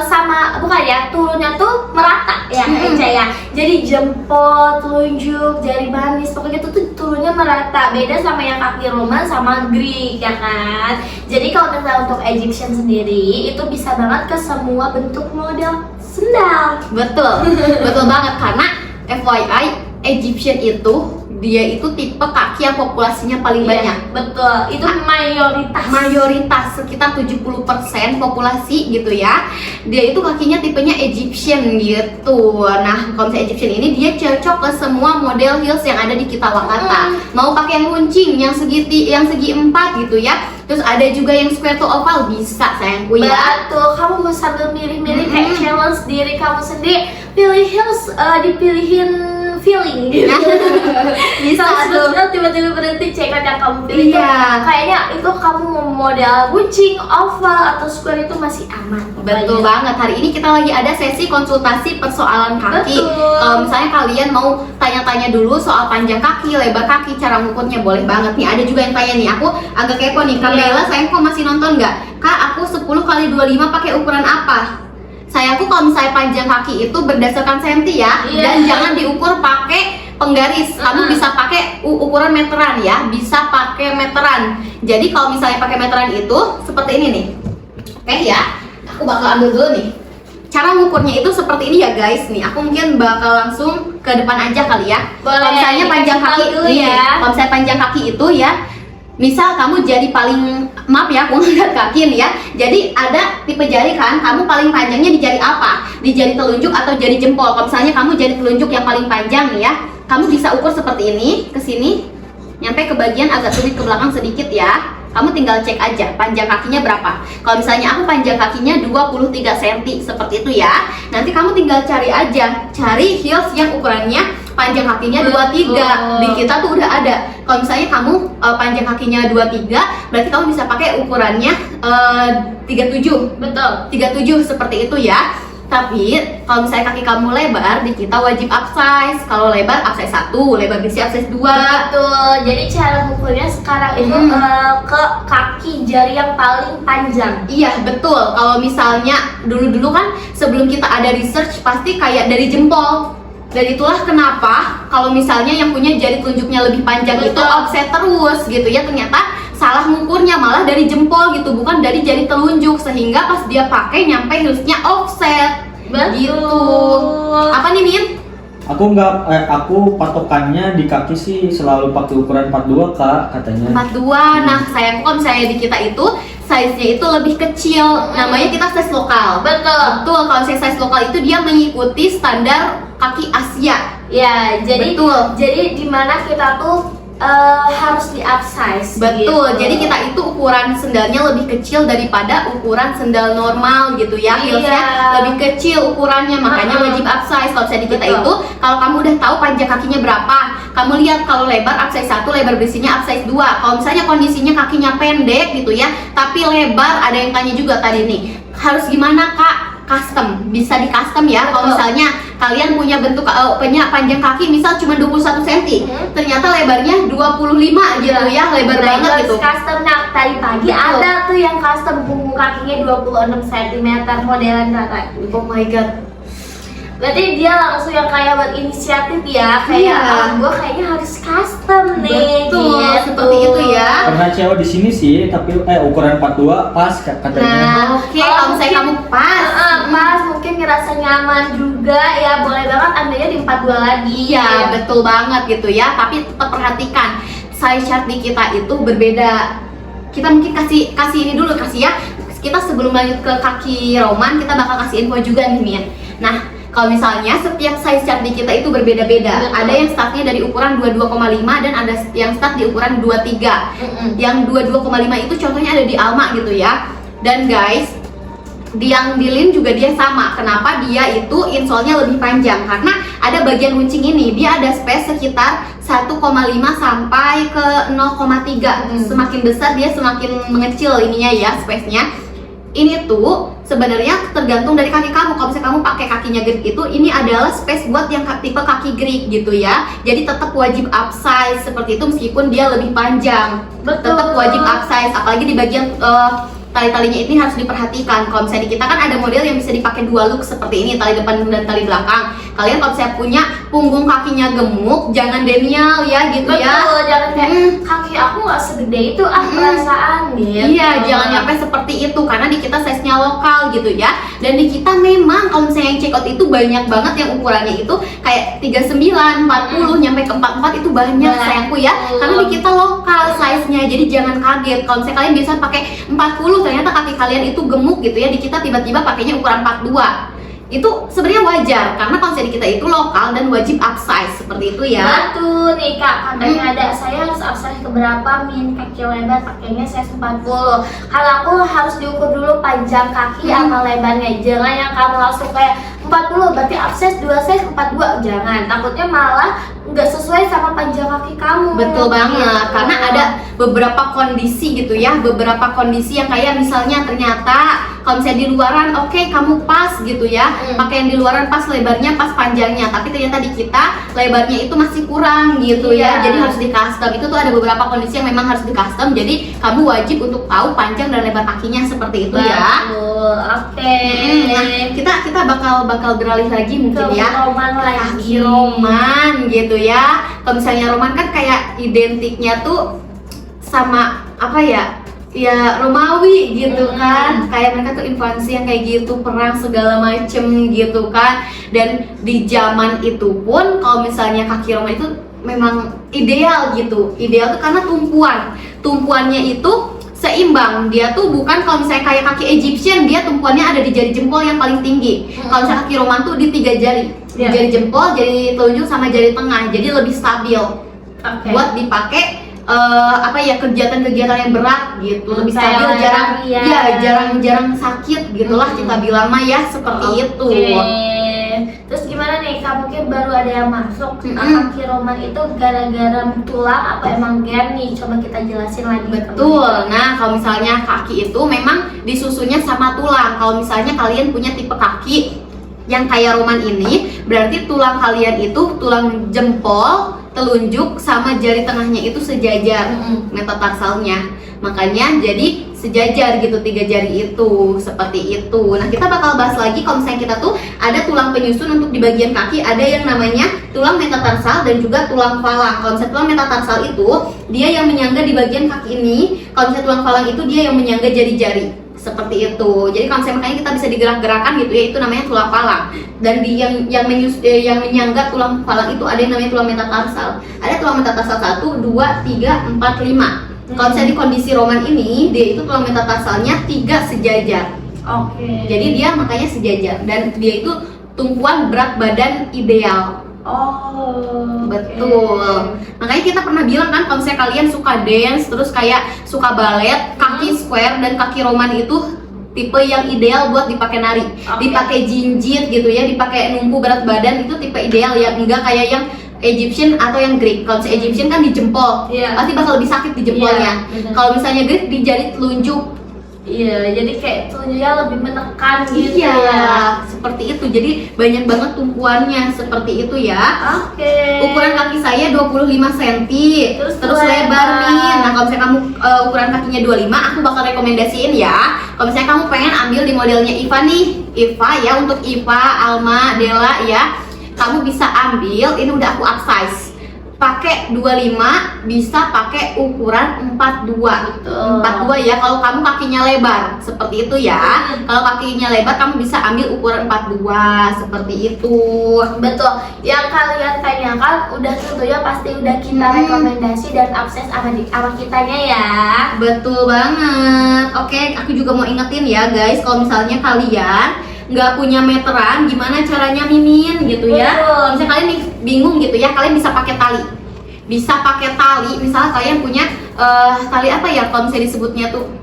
sama, bukan ya, turunnya tuh merata ya Eca ya. Jadi jempol, telunjuk, jari manis, pokoknya tuh turunnya merata. Beda sama yang kaki Roman sama Greek ya kan. Jadi kalau misalnya untuk Egyptian sendiri itu bisa banget ke semua bentuk model sendal. Betul, betul banget karena FYI Egyptian itu dia itu tipe kaki yang populasinya paling Iya, banyak. betul. Itu Mayoritas sekitar 70% populasi gitu ya. Dia itu kakinya tipenya Egyptian gitu. Nah, kalau misalnya Egyptian ini dia cocok ke semua model heels yang ada di kita Wakata. Mau pakai yang runcing, yang segi 4 gitu ya. Terus ada juga yang square to oval bisa sayangku ya. Betul, kamu mau sambil milih-milih kayak challenge diri kamu sendiri, pilih heels, dipilihin feeling gitu. Bisa tuh. Tiba-tiba berhenti cek yang kamu pilih tuh, Iya. kayaknya itu kamu mau model runcing, oval atau square itu masih aman. Betul banget. Hari ini kita lagi ada sesi konsultasi persoalan kaki. Betul. Kalau misalnya kalian mau tanya-tanya dulu soal panjang kaki, lebar kaki, cara ngukurnya boleh banget nih. Ada juga yang tanya nih, aku agak kepo nih. Kak Iya. Bella, sayang kok masih nonton nggak? Kak, aku 10 kali 25 pakai ukuran apa? Sayangku kalau misalnya panjang kaki itu berdasarkan senti ya. Iya. Dan jangan diukur pakai penggaris. Kamu bisa pakai ukuran meteran ya. Bisa pakai meteran. Jadi kalau misalnya pakai meteran itu seperti ini nih. Oke ya. Aku bakal ambil dulu nih. Cara ngukurnya itu seperti ini ya guys nih. Aku mungkin bakal langsung ke depan aja kali ya. Boleh, Kalau misalnya panjang dikasih kaki tahu dulu nih, ya. Kalau misalnya panjang kaki itu ya, misal kamu jari paling, maaf ya aku ngeliat kaki nih ya. Jadi ada tipe jari kan, kamu paling panjangnya di jari apa? Di jari telunjuk atau jari jempol. Kalau misalnya kamu jari telunjuk yang paling panjang nih ya, kamu bisa ukur seperti ini, ke sini, nyampe ke bagian agak sulit ke belakang sedikit ya. Kamu tinggal cek aja panjang kakinya berapa. Kalau misalnya aku panjang kakinya 23 cm seperti itu ya. Nanti kamu tinggal cari aja, cari heels yang ukurannya panjang kakinya 23. Di kita tuh udah ada. Kalau misalnya kamu panjang kakinya 23, berarti kamu bisa pakai ukurannya 37. Betul. 37 seperti itu ya. Tapi kalau misalnya kaki kamu lebar, di kita wajib upsize. Kalau lebar upsize 1, lebar besi upsize 2. Betul. Jadi cara mengukurnya sekarang itu ke kaki jari yang paling panjang. Iya betul. Kalau misalnya dulu kan sebelum kita ada research pasti kayak dari jempol. Dan itulah kenapa kalau misalnya yang punya jari telunjuknya lebih panjang itu Betul. offset terus gitu ya. Ternyata salah ngukurnya malah dari jempol gitu, bukan dari jari telunjuk, sehingga pas dia pakai nyampe heelsnya offset. Betul. Gitu. Apa nih Min? Aku aku patokannya di kaki sih selalu pakai ukuran 42 Kak katanya. 42. Nah, sayangku kalau misalnya di kita itu size-nya itu lebih kecil. Namanya kita size lokal. Betul. Betul, kalau size lokal itu dia mengikuti standar kaki Asia. Ya, jadi Betul. jadi dimana kita tuh harus di upsize. Betul, gitu. jadi kita itu ukuran sendalnya lebih kecil daripada ukuran sendal normal gitu ya. Iya. Heelsnya lebih kecil ukurannya, makanya wajib upsize. Kalau misalnya di kita Betul. itu, kalau kamu udah tahu panjang kakinya berapa, kamu lihat kalau lebar upsize 1, lebar besinya upsize 2. Kalau misalnya kondisinya kakinya pendek gitu ya, tapi lebar, ada yang tanya juga tadi nih, harus gimana Kak? Custom, bisa di custom ya. Kalau Betul. misalnya kalian punya bentuk punya panjang kaki misal cuma 21 cm, ternyata lebarnya 25 gitu ya, lebar banget gitu. Custom. Nah, tadi pagi Betul. ada tuh yang custom punggung kakinya 26 cm modelan Rara. Oh my god. Berarti dia langsung yang kayak berinisiatif ya, kayak Iya. gue kayaknya harus custom nih. Betul, gitu. seperti itu ya. Pernah cewek di sini sih, tapi ukuran 42 pas katanya. Nah, oke, kalau misalnya kamu pas, Pas mungkin ngerasa nyaman juga ya, boleh banget andanya di 42 lagi. iya betul banget gitu ya. Tapi tetap perhatikan size chart di kita itu berbeda. Kita mungkin kasih ini dulu ya. Kita sebelum lanjut ke kaki Roman, kita bakal kasih info juga nih Min. Nah, kalau misalnya setiap size chart di kita itu berbeda-beda. Betul. Ada yang startnya dari ukuran 22,5 dan ada yang start di ukuran 23. Yang 22,5 itu contohnya ada di Alma gitu ya. Dan guys, yang di Lin juga dia sama. Kenapa dia itu insole-nya lebih panjang? Karena ada bagian runcing ini, dia ada space sekitar 1,5 sampai ke 0,3. Semakin besar dia semakin mengecil ininya ya, space-nya. Ini tuh sebenarnya tergantung dari kaki kamu. Kalau misalnya kamu pakai kakinya Greek itu, ini adalah space buat yang tipe kaki Greek gitu ya. Jadi tetap wajib upsize seperti itu meskipun dia lebih panjang. Betul. Tetap wajib upsize, apalagi di bagian tali-talinya ini harus diperhatikan. Kalau misalnya di kita kan ada model yang bisa dipakai dua look seperti ini, tali depan dan tali belakang. Kalian kalau misalnya punya punggung kakinya gemuk, jangan denial ya gitu ya. Betul, jangan kayak kaki aku nggak segede itu perasaan gitu. Iya, jangan sampai seperti itu karena di kita size-nya lokal gitu ya. Dan di kita memang kalau misalnya yang cek tricot itu banyak banget yang ukurannya itu kayak 39, 40 nyampe ke 44 itu banyak sayangku ya. Karena di kita lokal size-nya. Jadi jangan kaget kalau misalnya kalian biasa pakai 40 ternyata kaki kalian itu gemuk gitu ya. Di kita tiba-tiba pakainya ukuran 42. Itu sebenarnya wajar karena konsep kita itu lokal dan wajib upsize seperti itu ya. Betul nih kak, katanya ada saya harus upsize ke berapa min kaki lebar pakainya size 40. Kalau aku harus diukur dulu panjang kaki sama lebarnya. Jangan yang kamu langsung kayak 40 berarti upsize 2 size 42. Jangan, takutnya malah nggak sesuai sama panjang kaki kamu. Betul banget, karena ada beberapa kondisi gitu ya, beberapa kondisi yang kayak misalnya ternyata kalau misalnya di luaran oke, kamu pas gitu ya, pakaian di luaran pas lebarnya pas panjangnya, tapi ternyata di kita lebarnya itu masih kurang gitu ya, jadi harus di custom. Itu tuh ada beberapa kondisi yang memang harus di custom, jadi kamu wajib untuk tahu panjang dan lebar kakinya seperti itu ya. Oke. Nah, kita bakal beralih lagi mungkin ya Roman lagi. kaki Roman gitu ya. Kalau misalnya Roman kan kayak identiknya tuh sama apa ya? Ya Romawi gitu kan. Kayak mereka tuh invasi yang kayak gitu, perang segala macem gitu kan. Dan di zaman itu pun kalau misalnya kaki Roman itu memang ideal gitu. Ideal tuh karena tumpuannya itu seimbang. Dia tuh bukan kalau misalnya kayak kaki Egyptian, dia tumpuannya ada di jari jempol yang paling tinggi. Kalau misalnya kaki Roman tuh di 3 jari. Jari jempol, jari telunjuk sama jari tengah. Jadi lebih stabil. Buat dipakai apa ya, kegiatan-kegiatan yang berat gitu, lebih stabil, jarang sakit gitulah kita bilang mah ya, seperti itu. Terus gimana nih kak, mungkin baru ada yang masuk kaki Roman itu gara-gara tulang apa emang gen nih, coba kita jelasin lagi. Betul. Nah kalau misalnya kaki itu memang disusunnya sama tulang. Kalau misalnya kalian punya tipe kaki yang kayak Roman ini, berarti tulang kalian itu tulang jempol, telunjuk sama jari tengahnya itu sejajar metatarsalnya. Makanya jadi sejajar gitu 3 jari itu, seperti itu. Nah kita bakal bahas lagi kalau misalnya kita tuh ada tulang penyusun untuk di bagian kaki, ada yang namanya tulang metatarsal dan juga tulang falang. Kalau misalnya tulang metatarsal itu dia yang menyangga di bagian kaki ini, kalau misalnya tulang falang itu dia yang menyangga jari-jari. Seperti itu. Jadi kalau misalnya makanya kita bisa digerak-gerakan gitu ya, itu namanya tulang falang. Dan di yang menyangga tulang falang itu ada yang namanya tulang metatarsal. Ada tulang metatarsal 1, 2, 3, 4, 5. Kalau misalnya di kondisi Roman ini, dia itu tulang metatarsalnya 3 sejajar. Jadi dia makanya sejajar dan dia itu tumpuan berat badan ideal. Betul. Makanya kita pernah bilang kan kalau misalnya kalian suka dance terus kayak suka balet, kaki square dan kaki Roman itu tipe yang ideal buat dipakai nari, dipakai jinjit gitu ya, dipakai numpu berat badan, itu tipe ideal ya, enggak kayak yang Egyptian atau yang Greek. Kalau misalnya Egyptian kan di jempol, pasti bakal lebih sakit di jempolnya. Kalau misalnya Greek di jari telunjuk. Jadi kayak telunjuknya lebih menekan gitu. Seperti itu. Jadi banyak banget tumpuannya seperti itu ya. Ukuran kaki saya 25 cm. Terus lebar nih. Nah, kalau misalnya kamu ukuran kakinya 25, aku bakal rekomendasiin ya. Kalau misalnya kamu pengen ambil di modelnya Iva nih, Iva ya, untuk Iva, Alma, Della ya, kamu bisa ambil, ini udah aku upsize. Pakai 25, bisa pakai ukuran 42. 42 ya kalau kamu kakinya lebar, seperti itu ya. Kalau kakinya lebar kamu bisa ambil ukuran 42 seperti itu. Betul. Yang kalian tanyakan udah tentunya pasti udah kita rekomendasi dan upsize sama kitanya ya. Betul banget. Oke, aku juga mau ingetin ya guys, kalau misalnya kalian nggak punya meteran, gimana caranya mimin gitu ya. Kalau misalnya kalian bingung gitu ya, kalian bisa pakai tali. Bisa pakai tali, misalnya kalian punya tali apa ya, kalau misalnya disebutnya tuh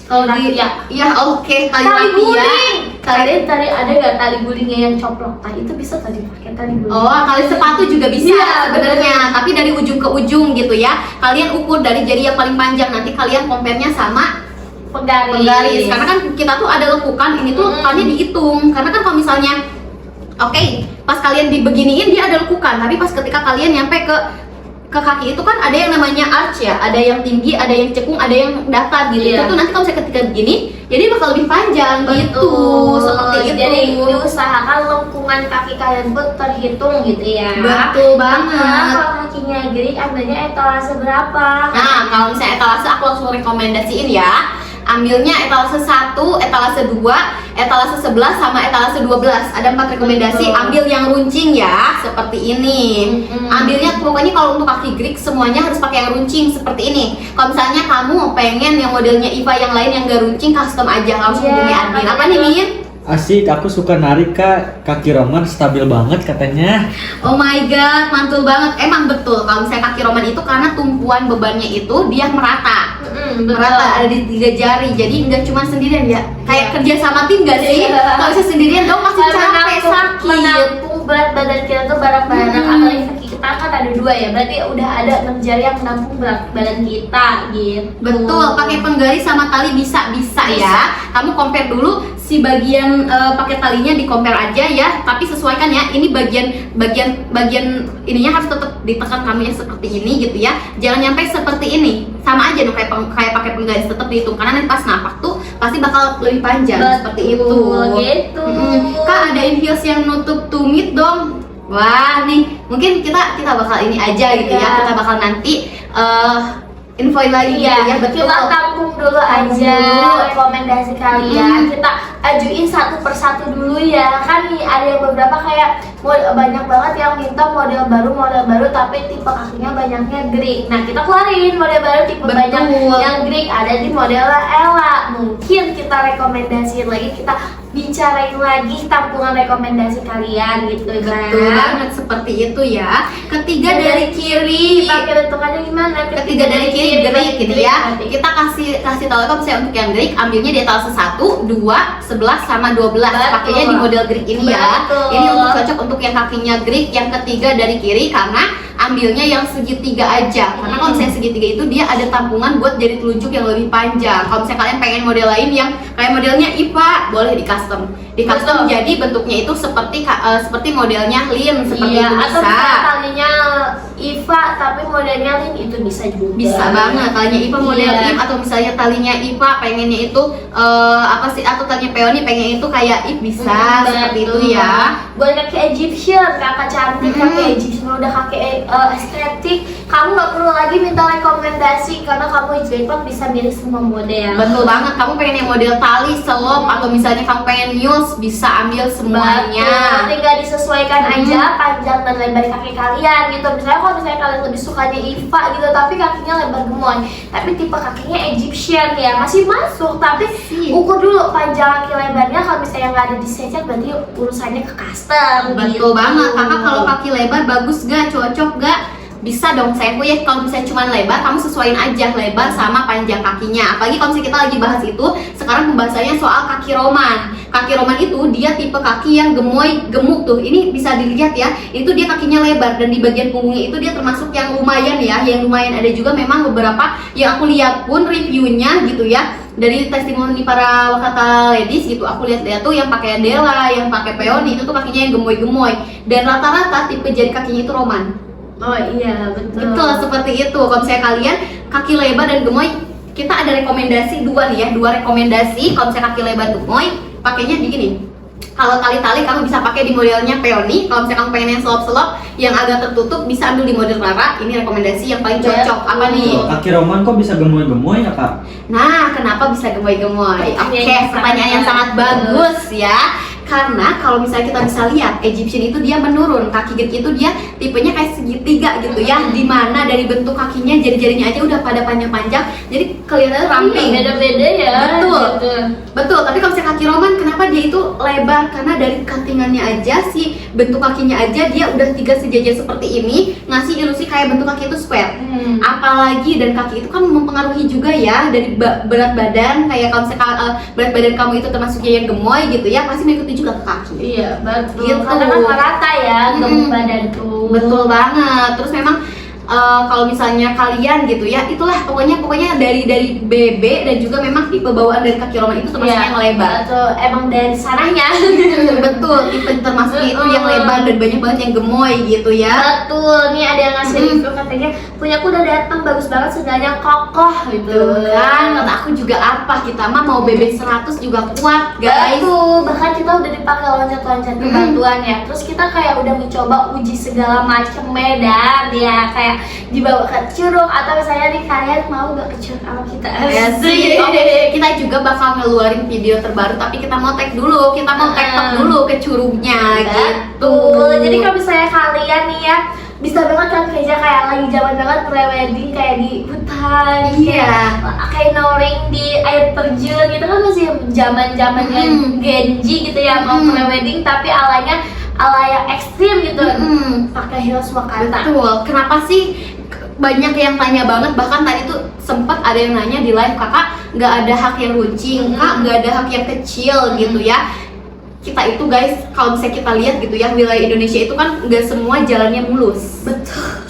kalau di tali guling. Tadi ada nggak tali gulingnya yang coplok? Tadi itu bisa tadi pakai tali guling. Tali sepatu juga bisa sebenarnya, tapi dari ujung ke ujung gitu ya. Kalian ukur dari jari yang paling panjang, nanti kalian compare-nya sama penggaris. Karena kan kita tuh ada lekukan, ini tuh lekukannya dihitung. Karena kan kalau misalnya pas kalian dibeginiin dia ada lekukan, tapi pas ketika kalian nyampe ke kaki itu kan ada yang namanya arch ya, ada yang tinggi, ada yang cekung, ada yang datar gitu. Itu tuh nanti kalau misalnya ketika begini, jadi bakal lebih panjang gitu. Seperti itu. Jadi diusahakan lengkungan kaki kalian pun terhitung gitu ya. Betul banget. Kalau kakinya Greek ambilnya etalase berapa? Nah, kalau misalnya etalase aku langsung rekomendasiin ya. ambilnya etalase 1, etalase 2, etalase 11 sama etalase 12. Ada 4 rekomendasi. Betul. Ambil yang runcing ya, seperti ini. Ambilnya pokoknya kalau untuk kaki Greek semuanya harus pakai yang runcing seperti ini. Kalau misalnya kamu pengen yang modelnya Iva yang lain yang gak runcing, custom aja, langsung hubungi admin. Apa nih, Min? Asik, aku suka narik Kak. Kaki Roman stabil banget katanya. Oh my god, mantul banget. Emang betul kalau misalnya kaki Roman itu karena tumpuan bebannya itu dia merata. Merata ada di 3 jari, jadi nggak cuma sendirian ya. Kayak kerja sama tim nggak sih? Iya. Kalau bisa sendirian dong masih capek, sakit. Menampung berat badan kita tuh bareng-bareng. Apalagi kaki kita kan ada 2 ya, berarti udah ada 6 jari yang menampung berat badan kita gitu. Betul, pakai penggaris sama tali bisa ya. Kamu compare dulu si bagian pakai talinya di compare aja ya, tapi sesuaikan ya. Ini bagian ininya harus tetap ditekan kamunya seperti ini gitu ya. Jangan nyampe seperti ini. Sama aja dong kayak pakai penggaris, tetap dihitung karena nanti pas napak tuh pasti bakal lebih panjang. Seperti itu. Gitu. Kak, ada heels yang nutup tumit dong. Wah, nih mungkin kita bakal ini aja gitu ya. Iya. Kita bakal nanti infoin lagi gitu ya, betul. Kita tampung dulu aja rekomendasi kalian. Kita ajuin satu persatu dulu ya. Kan nih ada yang beberapa kayak banyak banget yang minta model baru tapi tipe kakinya banyaknya Greek. Nah, kita keluarin model baru tipe Betul. banyak yang Greek ada di model Ella. Mungkin kita rekomendasiin lagi, kita bicarain lagi tampungan rekomendasi kalian gitu kan. Betul banget, seperti itu ya. Ketiga dari kiri. Kita hitungannya gimana? Ketiga dari kiri Greek gitu ya. Kita kasih tahu kalau misalnya untuk yang Greek ambilnya di etalase 1, 2, 11 sama 12. Pakainya di model Greek ini ya. Betul. Ini untuk cocok untuk yang kakinya Greek yang ketiga dari kiri karena ambilnya yang segitiga aja. Karena kalau misalnya segitiga itu dia ada tampungan buat jari telunjuk yang lebih panjang. Kalau misalnya kalian pengen model lain yang kayak modelnya Iva, boleh di custom. Di custom jadi bentuknya itu seperti modelnya Lin, seperti iya, itu atau bisa. talinya Iva tapi modelnya Lin itu bisa juga. Bisa banget talinya Iva model Iya. Ip, atau misalnya talinya Iva pengennya itu atau talinya Peony pengen itu kayak Ip bisa seperti itu ya. Buat kaki Egyptian, kakak cantik, kaki Egyptian udah kaki estetik, kamu nggak perlu lagi minta rekomendasi karena kamu J-pop bisa milih semua model. Betul banget, kamu pengen yang model tali, selop, atau misalnya kamu pengen muse, bisa ambil semuanya. Betul, tinggal disesuaikan aja panjang dan lebar kaki kalian gitu. Misalnya kalau misalnya kalian lebih sukanya Iva gitu, tapi kakinya lebar gemoy, tapi tipe kakinya Egyptian ya masih masuk, tapi ukur dulu panjang kaki lebarnya. Kalau misalnya nggak ada di set berarti urusannya ke custom. Betul banget, kakak kalau kaki lebar bagus gak, cocok gak? Bisa dong sayangku ya, kalau misalnya cuma lebar, kamu sesuaiin aja lebar sama panjang kakinya. Apalagi kalau misalnya kita lagi bahas itu, sekarang pembahasannya soal kaki Roman. Kaki Roman itu dia tipe kaki yang gemoy, gemuk tuh. Ini bisa dilihat ya, itu dia kakinya lebar dan di bagian punggungnya itu dia termasuk yang lumayan ya, yang lumayan. Ada juga memang beberapa yang aku lihat pun reviewnya gitu ya, dari testimoni para wakata ladies gitu, aku lihat dia tuh yang pakai Della, yang pakai Peony itu tuh kakinya yang gemoy-gemoy, dan rata-rata tipe jari kakinya itu Roman. Oh iya betul. Betul, seperti itu. Kalau misalnya kalian kaki lebar dan gemoy, kita ada rekomendasi 2 nih ya, 2 rekomendasi. Kalau misalnya kaki lebar gemoy, pakainya di gini. Kalau tali-tali kamu bisa pakai di modelnya Peony. Kalau misalnya kamu pengen yang selop-selop yang agak tertutup, bisa ambil di model Clara. Ini rekomendasi yang paling cocok. Apa nih? Kaki Roman kok bisa gemoy-gemoy ya Kak? Nah, kenapa bisa gemoy-gemoy? Oke, pertanyaan yang sangat bagus ya. Karena kalau misalnya kita bisa lihat Egyptian itu dia menurun, kaki Greek itu dia tipenya kayak segitiga gitu ya, dimana dari bentuk kakinya jari-jarinya aja udah pada panjang-panjang, jadi kelihatannya ramping. Beda-beda ya. Betul. Gitu. Betul, tapi kalau misalnya kaki Roman, kenapa dia itu lebar? Karena dari cuttingannya aja sih, bentuk kakinya aja dia udah 3 sejajar seperti ini, ngasih ilusi kayak bentuk kaki itu square. Apalagi dan kaki itu kan mempengaruhi juga ya dari berat badan. Kayak kalau misalnya berat badan kamu itu termasuknya yang gemoy gitu ya, pasti mengikuti juga ke kaki. Iya betul. Gitu. Karena kan rata ya gemuk badan tuh. Betul banget. Terus memang kalau misalnya kalian gitu ya, itulah pokoknya dari BB dan juga memang tipe bawaan dari kaki Roman itu termasuk yang lebar. Atau emang dari sananya. Betul, tipe termasuk itu yang lebar dan banyak banget yang gemoy gitu ya. Betul, nih ada yang ngasih review katanya punya aku udah datang bagus banget sendalnya kokoh gitu Tuh kan, kata aku juga apa, kita mah mau BB 100 juga kuat guys. Betul, bahkan kita udah dipakai loncat-loncat bantuan ya. Terus kita kayak udah mencoba uji segala macam medan ya, kayak dibawa ke Curug atau misalnya nih kalian mau gak ke Curug sama kita? Asik. Oke, kita juga bakal ngeluarin video terbaru tapi kita mau tag dulu, kita mau tag dulu ke Curugnya gitu. Jadi kalau misalnya kalian nih ya bisa banget kan kerja kayak lagi zaman banget pre-wedding kayak di hutan, Iya. kayak noring di air terjun gitu kan masih zaman-zamannya Genji gitu ya, mau pre-wedding tapi ala yang ekstrim gitu, pakai heels Wakanda. Betul. Kenapa sih banyak yang tanya banget, bahkan tadi tuh sempat ada yang nanya di live, kakak nggak ada hak yang runcing, kak nggak ada hak yang kecil gitu ya. Kita itu guys, kalau misalnya kita lihat gitu ya, wilayah Indonesia itu kan nggak semua jalannya mulus.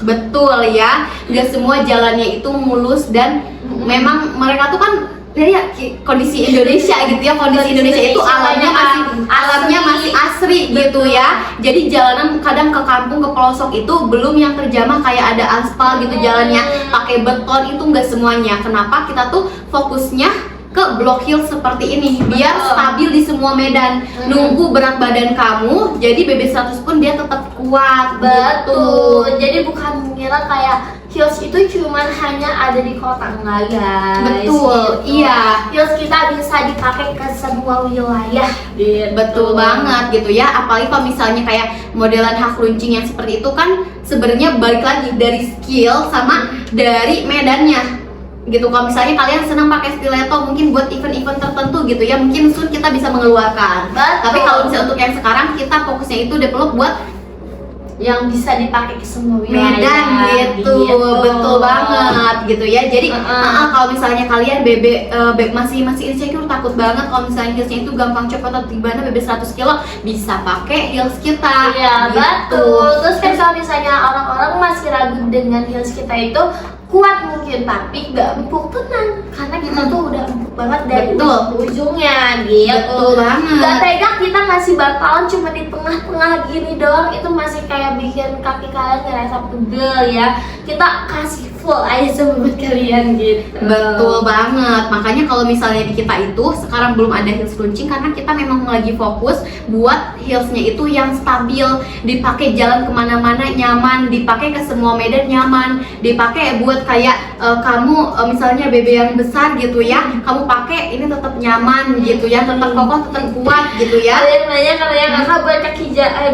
Betul ya, nggak semua jalannya itu mulus dan memang mereka tuh kan ya kondisi Indonesia gitu ya, kondisi Indonesia itu alamnya masih asri gitu ya. Jadi jalanan kadang ke kampung, ke pelosok itu belum yang terjamah kayak ada aspal gitu jalannya, pakai beton itu nggak semuanya. Kenapa kita tuh fokusnya ke block hill seperti ini biar stabil di semua medan. Nunggu berat badan kamu jadi BB 100 pun dia tetap kuat. Betul. Jadi bukan mengira kayak heels itu cuman hanya ada di kota, enggak guys. Betul, gitu. iya. Heels kita bisa dipakai ke semua wilayah gitu. Betul banget gitu ya. Apalagi kalau misalnya kayak modelan hak runcing yang seperti itu kan sebenarnya balik lagi dari skill sama dari medannya gitu. Kalau misalnya kalian senang pakai stiletto mungkin buat event-event tertentu gitu ya, mungkin soon kita bisa mengeluarkan. Tapi kalau misalnya untuk yang sekarang kita fokusnya itu develop buat yang bisa dipakai ke semua wilayah. medan gitu. Betul banget gitu ya. Jadi kalau misalnya kalian masih insecure, takut banget kalau misalnya heelsnya itu gampang copot atau gimana, BB 100 kilo bisa pakai heels kita. Iya gitu. betul. Terus kan kalau misalnya orang-orang masih ragu dengan heels kita itu kuat mungkin tapi nggak empuk, tenang karena kita tuh udah empuk banget dari ujung ke ujungnya gitu. Betul banget. Gak tega kita ngasih bantalan cuma di tengah-tengah gini doang, itu masih kayak bikin kaki kalian ngerasa pegel ya. Kita kasih full aja sama buat kalian gitu. Betul banget. Makanya kalau misalnya di kita itu sekarang belum ada heels runcing karena kita memang lagi fokus buat heelsnya itu yang stabil, dipakai jalan kemana-mana nyaman, dipakai ke semua medan nyaman, dipakai buat kayak kamu misalnya BB yang besar gitu ya, kamu pakai ini tetap nyaman gitu ya, tetap kokoh, tetap kuat gitu ya. Ada yang nanya katanya kakak buat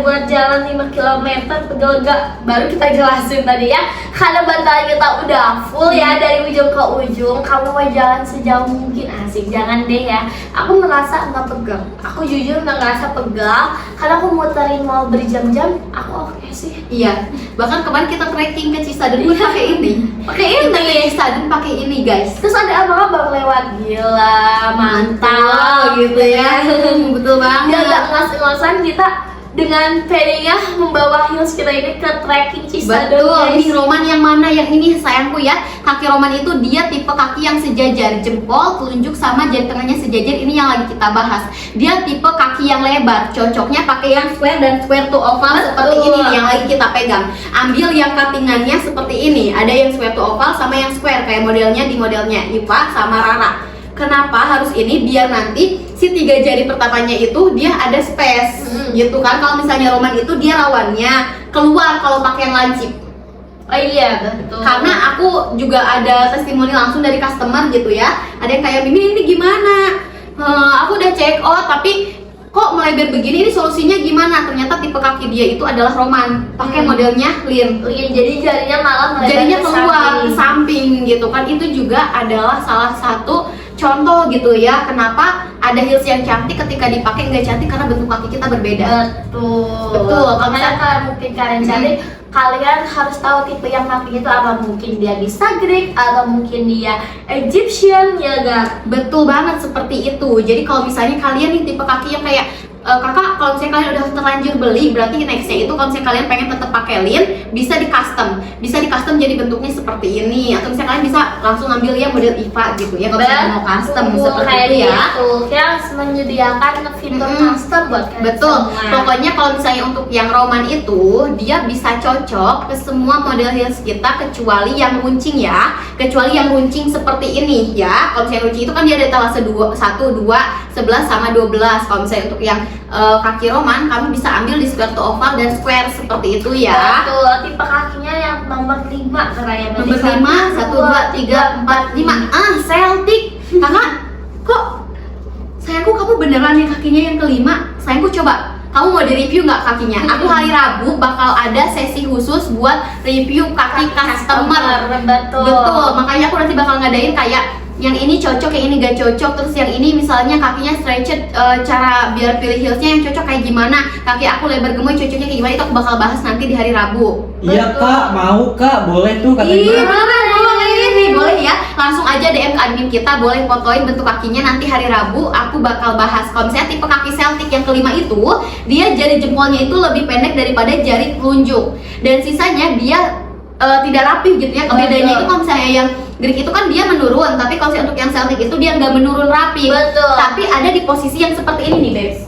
buat jalan 5 km pegel gak? Baru kita jelasin tadi ya, karena bantalan kita udah full ya dari ujung ke ujung. Kamu mau jalan sejauh mungkin, asik, jangan deh ya. Aku ngerasa nggak pegel, aku jujur nggak ngerasa pegel karena aku muterin mall berjam-jam, aku oke sih. Iya, bahkan kemarin kita trekking ke Cisadane pun pakai ini. Kita ke Cisadane pakai ini guys. Terus ada abang-abang lewat, gila, mantap gitu ya. Betul banget. Gak ngos-ngosan kita dengan pedenya membawa heels kita ini ke trekking Cisadane. Betul, ini Roman yang mana? Yang ini sayangku ya. Kaki Roman itu dia tipe kaki yang sejajar, jempol, telunjuk sama jari tengahnya sejajar. Ini yang lagi kita bahas. Dia tipe kaki yang lebar, cocoknya pakai yang square dan square to oval seperti ini nih, yang lagi kita pegang. Ambil yang cuttingannya seperti ini. Ada yang square to oval sama yang square kayak modelnya di modelnya Iva sama Rara. Kenapa harus ini? Biar nanti si 3 jari pertamanya itu dia ada space gitu kan. Kalau misalnya Roman itu dia lawannya keluar kalau pakai yang lancip. Oh iya betul. Karena aku juga ada testimoni langsung dari customer gitu ya. Ada yang kayak Mimi ini gimana? Aku udah check out tapi kok melebar begini, ini solusinya gimana? Ternyata tipe kaki dia itu adalah Roman, pakai modelnya Lin. Jadi jarinya malah melebar Jarinya ke keluar samping. ke samping gitu kan. Itu juga adalah salah satu contoh gitu ya, kenapa ada heels yang cantik ketika dipakai nggak cantik karena bentuk kaki kita berbeda. Betul. Makanya kalau mungkin kalian cari, kalian harus tahu tipe yang pakai itu apa. Mungkin dia bisa Greek atau mungkin dia Egyptian ya gak? Betul banget seperti itu. Jadi kalau misalnya kalian nih tipe kaki yang kayak kakak kalau misalnya kalian udah terlanjur beli, berarti nextnya itu kalau misalnya kalian pengen tetap pakai lin, bisa di custom jadi bentuknya seperti ini, atau misalnya kalian bisa langsung ambil ya model IVA gitu ya kalau misalnya mau custom seperti itu ya. Kita menyediakan fitur custom buat kalian Betul, semua. pokoknya kalau misalnya untuk yang Roman itu dia bisa cocok ke semua model heels kita kecuali yang runcing ya, kecuali yang runcing seperti ini ya. Kalau misalnya runcing itu kan dia ada etalase 1, 2, 11 sama 12. Kalau misalnya untuk yang kaki Roman, kamu bisa ambil di square to oval dan square seperti itu ya. Betul, tipe kakinya yang nomor 5 karena Nomor 5, 1, 2, 3, 4, 5. Celtic. Kakak, kok sayangku kamu beneran nih kakinya yang kelima? Sayangku coba, kamu mau di-review nggak kakinya? Aku hari Rabu bakal ada sesi khusus buat review kaki customer. Betul, makanya aku nanti bakal ngadain kayak yang ini cocok, yang ini gak cocok, terus yang ini misalnya kakinya stretched, cara biar pilih heelsnya yang cocok kayak gimana, kaki aku lebar gemoy cocoknya kayak gimana, itu aku bakal bahas nanti di hari Rabu. Iya kak, mau kak, boleh tuh Iya, katanya. boleh ya, langsung aja DM ke admin kita, boleh fotoin bentuk kakinya, nanti hari Rabu aku bakal bahas. Kalau misalnya tipe kaki Celtic yang kelima itu, dia jari jempolnya itu lebih pendek daripada jari telunjuk, dan sisanya dia tidak rapih gitu ya. Bedanya itu kalau misalnya yang Greek itu kan dia menurun, tapi kalau untuk yang Celtic itu dia nggak menurun rapi. Betul. Tapi ada di posisi yang seperti ini nih, Bebs.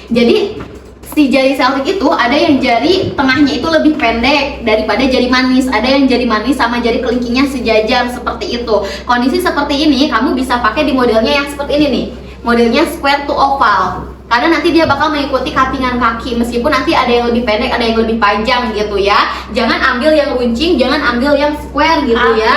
Jadi si jari Celtic itu ada yang jari tengahnya itu lebih pendek daripada jari manis, ada yang jari manis sama jari kelingkingnya sejajar seperti itu. Kondisi seperti ini kamu bisa pakai di modelnya yang seperti ini nih, modelnya square to oval. Karena nanti dia bakal mengikuti cuttingan kaki, meskipun nanti ada yang lebih pendek, ada yang lebih panjang gitu ya. Jangan ambil yang runcing, jangan ambil yang square gitu ya.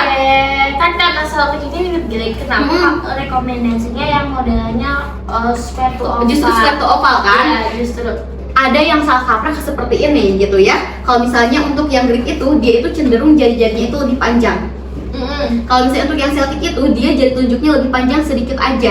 Kan karena Celtic ini mirip Greek, kenapa rekomendasinya yang modelnya square to oval? Justru square to oval kan? Iya, justru. Ada yang salah kaprah seperti ini gitu ya. Kalau misalnya untuk yang Greek itu, dia itu cenderung jari-jarinya itu lebih panjang. Kalau misalnya untuk yang Celtic itu, dia jari telunjuknya lebih panjang sedikit aja.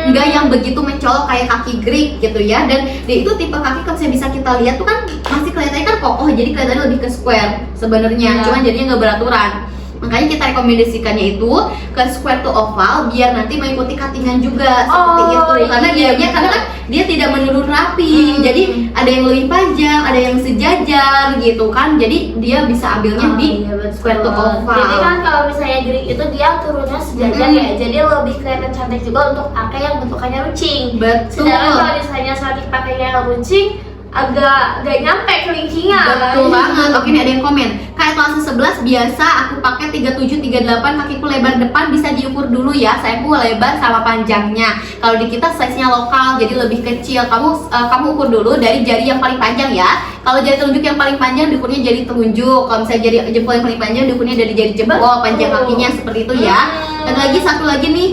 Enggak yang begitu mencolok kayak kaki Greek gitu ya. Dan dia itu tipe kaki kalau misalnya bisa kita lihat tuh kan masih kelihatannya kan kokoh, jadi kelihatannya lebih ke square sebenarnya. Cuman jadinya nggak beraturan. Makanya kita rekomendasikannya itu ke square to oval biar nanti mengikuti cuttingan juga seperti itu. Karena karena kan dia tidak menurun rapi. Jadi ada yang lebih panjang, ada yang sejajar gitu kan. Jadi dia bisa ambilnya di square to oval. Jadi kan kalau misalnya Greek itu dia turunnya sejajar ya. Jadi lebih kelihatan cantik juga untuk pakai yang bentukannya runcing. Betul. Sedangkan kalau misalnya Celtic pakai yang runcing agak gak nyampe kelingkingnya. Betul banget. Oke, nih ada yang komen. Kayak kelas 11 biasa aku pakai 37 38, kakiku lebar depan bisa diukur dulu ya. Sayangku lebar sama panjangnya. Kalau di kita size-nya lokal jadi lebih kecil. Kamu ukur dulu dari jari yang paling panjang ya. Kalau jari telunjuk yang paling panjang diukurnya jari telunjuk. Kalau misalnya jari jempol yang paling panjang diukurnya dari jari jempol, panjang kakinya seperti itu ya. Dan satu lagi nih.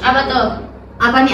Apa tuh? Apa nih?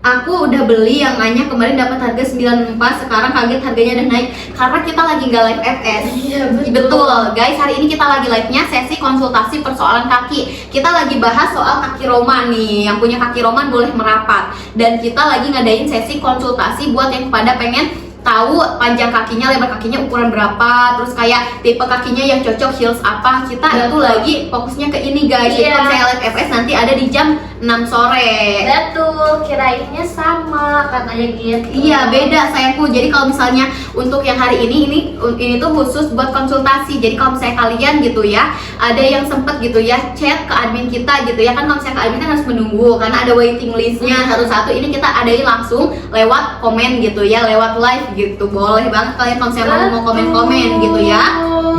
Aku udah beli yang nanya kemarin dapat harga 94, sekarang kaget harganya udah naik karena kita lagi nggak live FS. Iya, betul guys, hari ini kita lagi live-nya sesi konsultasi persoalan kaki. Kita lagi bahas soal kaki Roman nih, yang punya kaki Roman boleh merapat. Dan kita lagi ngadain sesi konsultasi buat yang pada pengen tahu panjang kakinya, lebar kakinya ukuran berapa, terus kayak tipe kakinya yang cocok heels apa. Kita itu lagi fokusnya ke ini guys. Jadi kalau saya live FS nanti ada di jam 6 sore. Betul, kirainnya sama katanya gitu. Iya, beda sayangku. Jadi kalau misalnya untuk yang hari ini tuh khusus buat konsultasi. Jadi kalau misalnya kalian gitu ya, ada yang sempet gitu ya chat ke admin kita gitu ya, kan kalau misalnya ke admin kan harus menunggu karena ada waiting listnya satu-satu. Ini kita adain langsung lewat komen gitu ya, lewat live gitu. Boleh banget kalian kalau misalnya mau komen-komen gitu ya.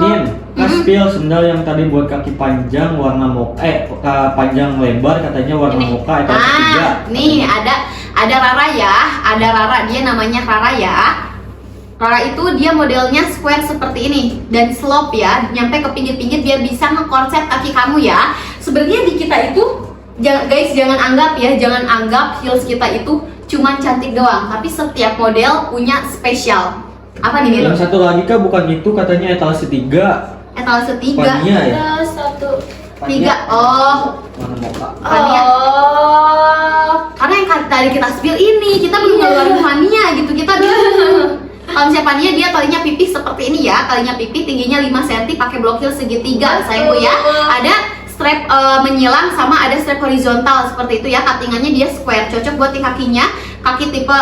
Nin, spill sendal yang tadi buat kaki panjang warna panjang lebar katanya warna mocha itu ketiga. Nih ada Rara ya, ada Rara, dia namanya Rara ya. Rara itu dia modelnya square seperti ini dan slope ya, nyampe ke pinggir-pinggir biar bisa nge-konsep kaki kamu ya. Sebenarnya di kita itu guys jangan anggap heels kita itu cuman cantik doang, tapi setiap model punya spesial. Apa nih, Milo? Yang satu lagi kak bukan itu katanya etalase 3. Etalase 3. Pania ya? Ada 1, 3. Oh. Warna mocha. Pania. Karena yang tadi kita spill ini, kita belum ngeluarin Pania gitu. Kita kalau misalnya Pania dia talinya pipih seperti ini ya, talinya pipih tingginya 5 cm, pakai blok heel segitiga sayangku ya. Ada strap menyilang sama ada strap horizontal seperti itu ya. Cuttingannya dia square, cocok buat di kakinya kaki tipe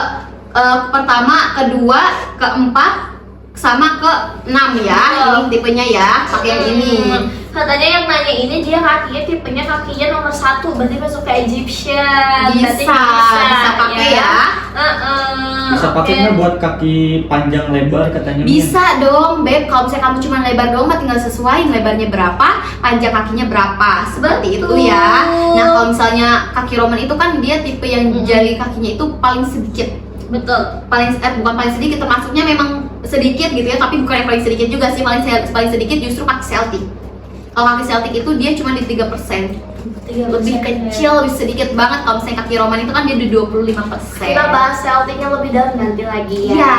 pertama, kedua, keempat, sama ke-6 ya. Ini tipenya ya, pakai yang ini. Katanya yang nanya ini dia tipenya kakinya nomor 1, berarti masuk ke Egyptian. Berarti Bisa pakai ya. Bisa pakai nggak buat kaki panjang lebar katanya? Bisa dong, Beb. Kalau misalnya kamu cuma lebar doang, mah tinggal sesuaiin lebarnya berapa, panjang kakinya berapa. Seperti itu ya. Nah, kalau misalnya kaki Roman itu kan dia tipe yang jari kakinya itu paling sedikit. Betul. Bukan paling sedikit, termasuknya memang sedikit gitu ya, tapi bukan yang paling sedikit juga sih. Paling sedikit justru kaki Celtic. Kalau kaki Celtic itu dia cuma di 3%. Lebih kecil, lebih sedikit banget. Kalau misalnya kaki Roman itu kan dia di 25%. Kita bahas Celticnya lebih dalam nanti lagi ya. Iya,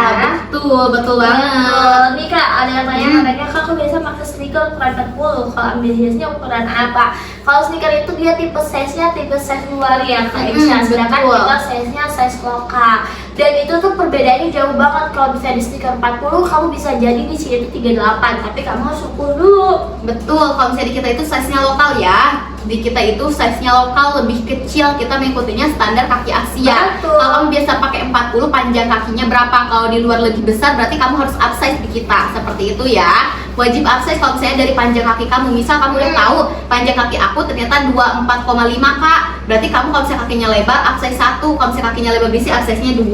betul banget. Nih Kak, ada yang tanya katanya Kak, aku biasa pakai sneaker ukuran 40. Kalau ambil hiasnya ukuran apa? Kalau sneaker itu dia tipe size-nya tipe size luar ya Kak Isya. Sedangkan kita size-nya size lokal. Dan itu tuh perbedaannya jauh banget. Kalau bisa di sneaker 40, kamu bisa jadi di sini itu 38. Tapi kamu harus ukur dulu. Betul, kalau misalnya di kita itu size-nya lokal ya. Di kita itu size-nya lokal lebih kecil, kita mengikutinya standar kaki Asia. Betul. Kalau kamu biasa pakai 40, panjang kakinya berapa? Kalau di luar lebih besar, berarti kamu harus upsize di kita. Seperti itu ya. Wajib upsize kalau misalnya dari panjang kaki kamu. Misal kamu udah tahu panjang kaki aku ternyata 24,5 Kak. Berarti kamu kalau misalnya kakinya lebar, upsize 1. Kalau misalnya kakinya lebar bisi, upsize-nya 2.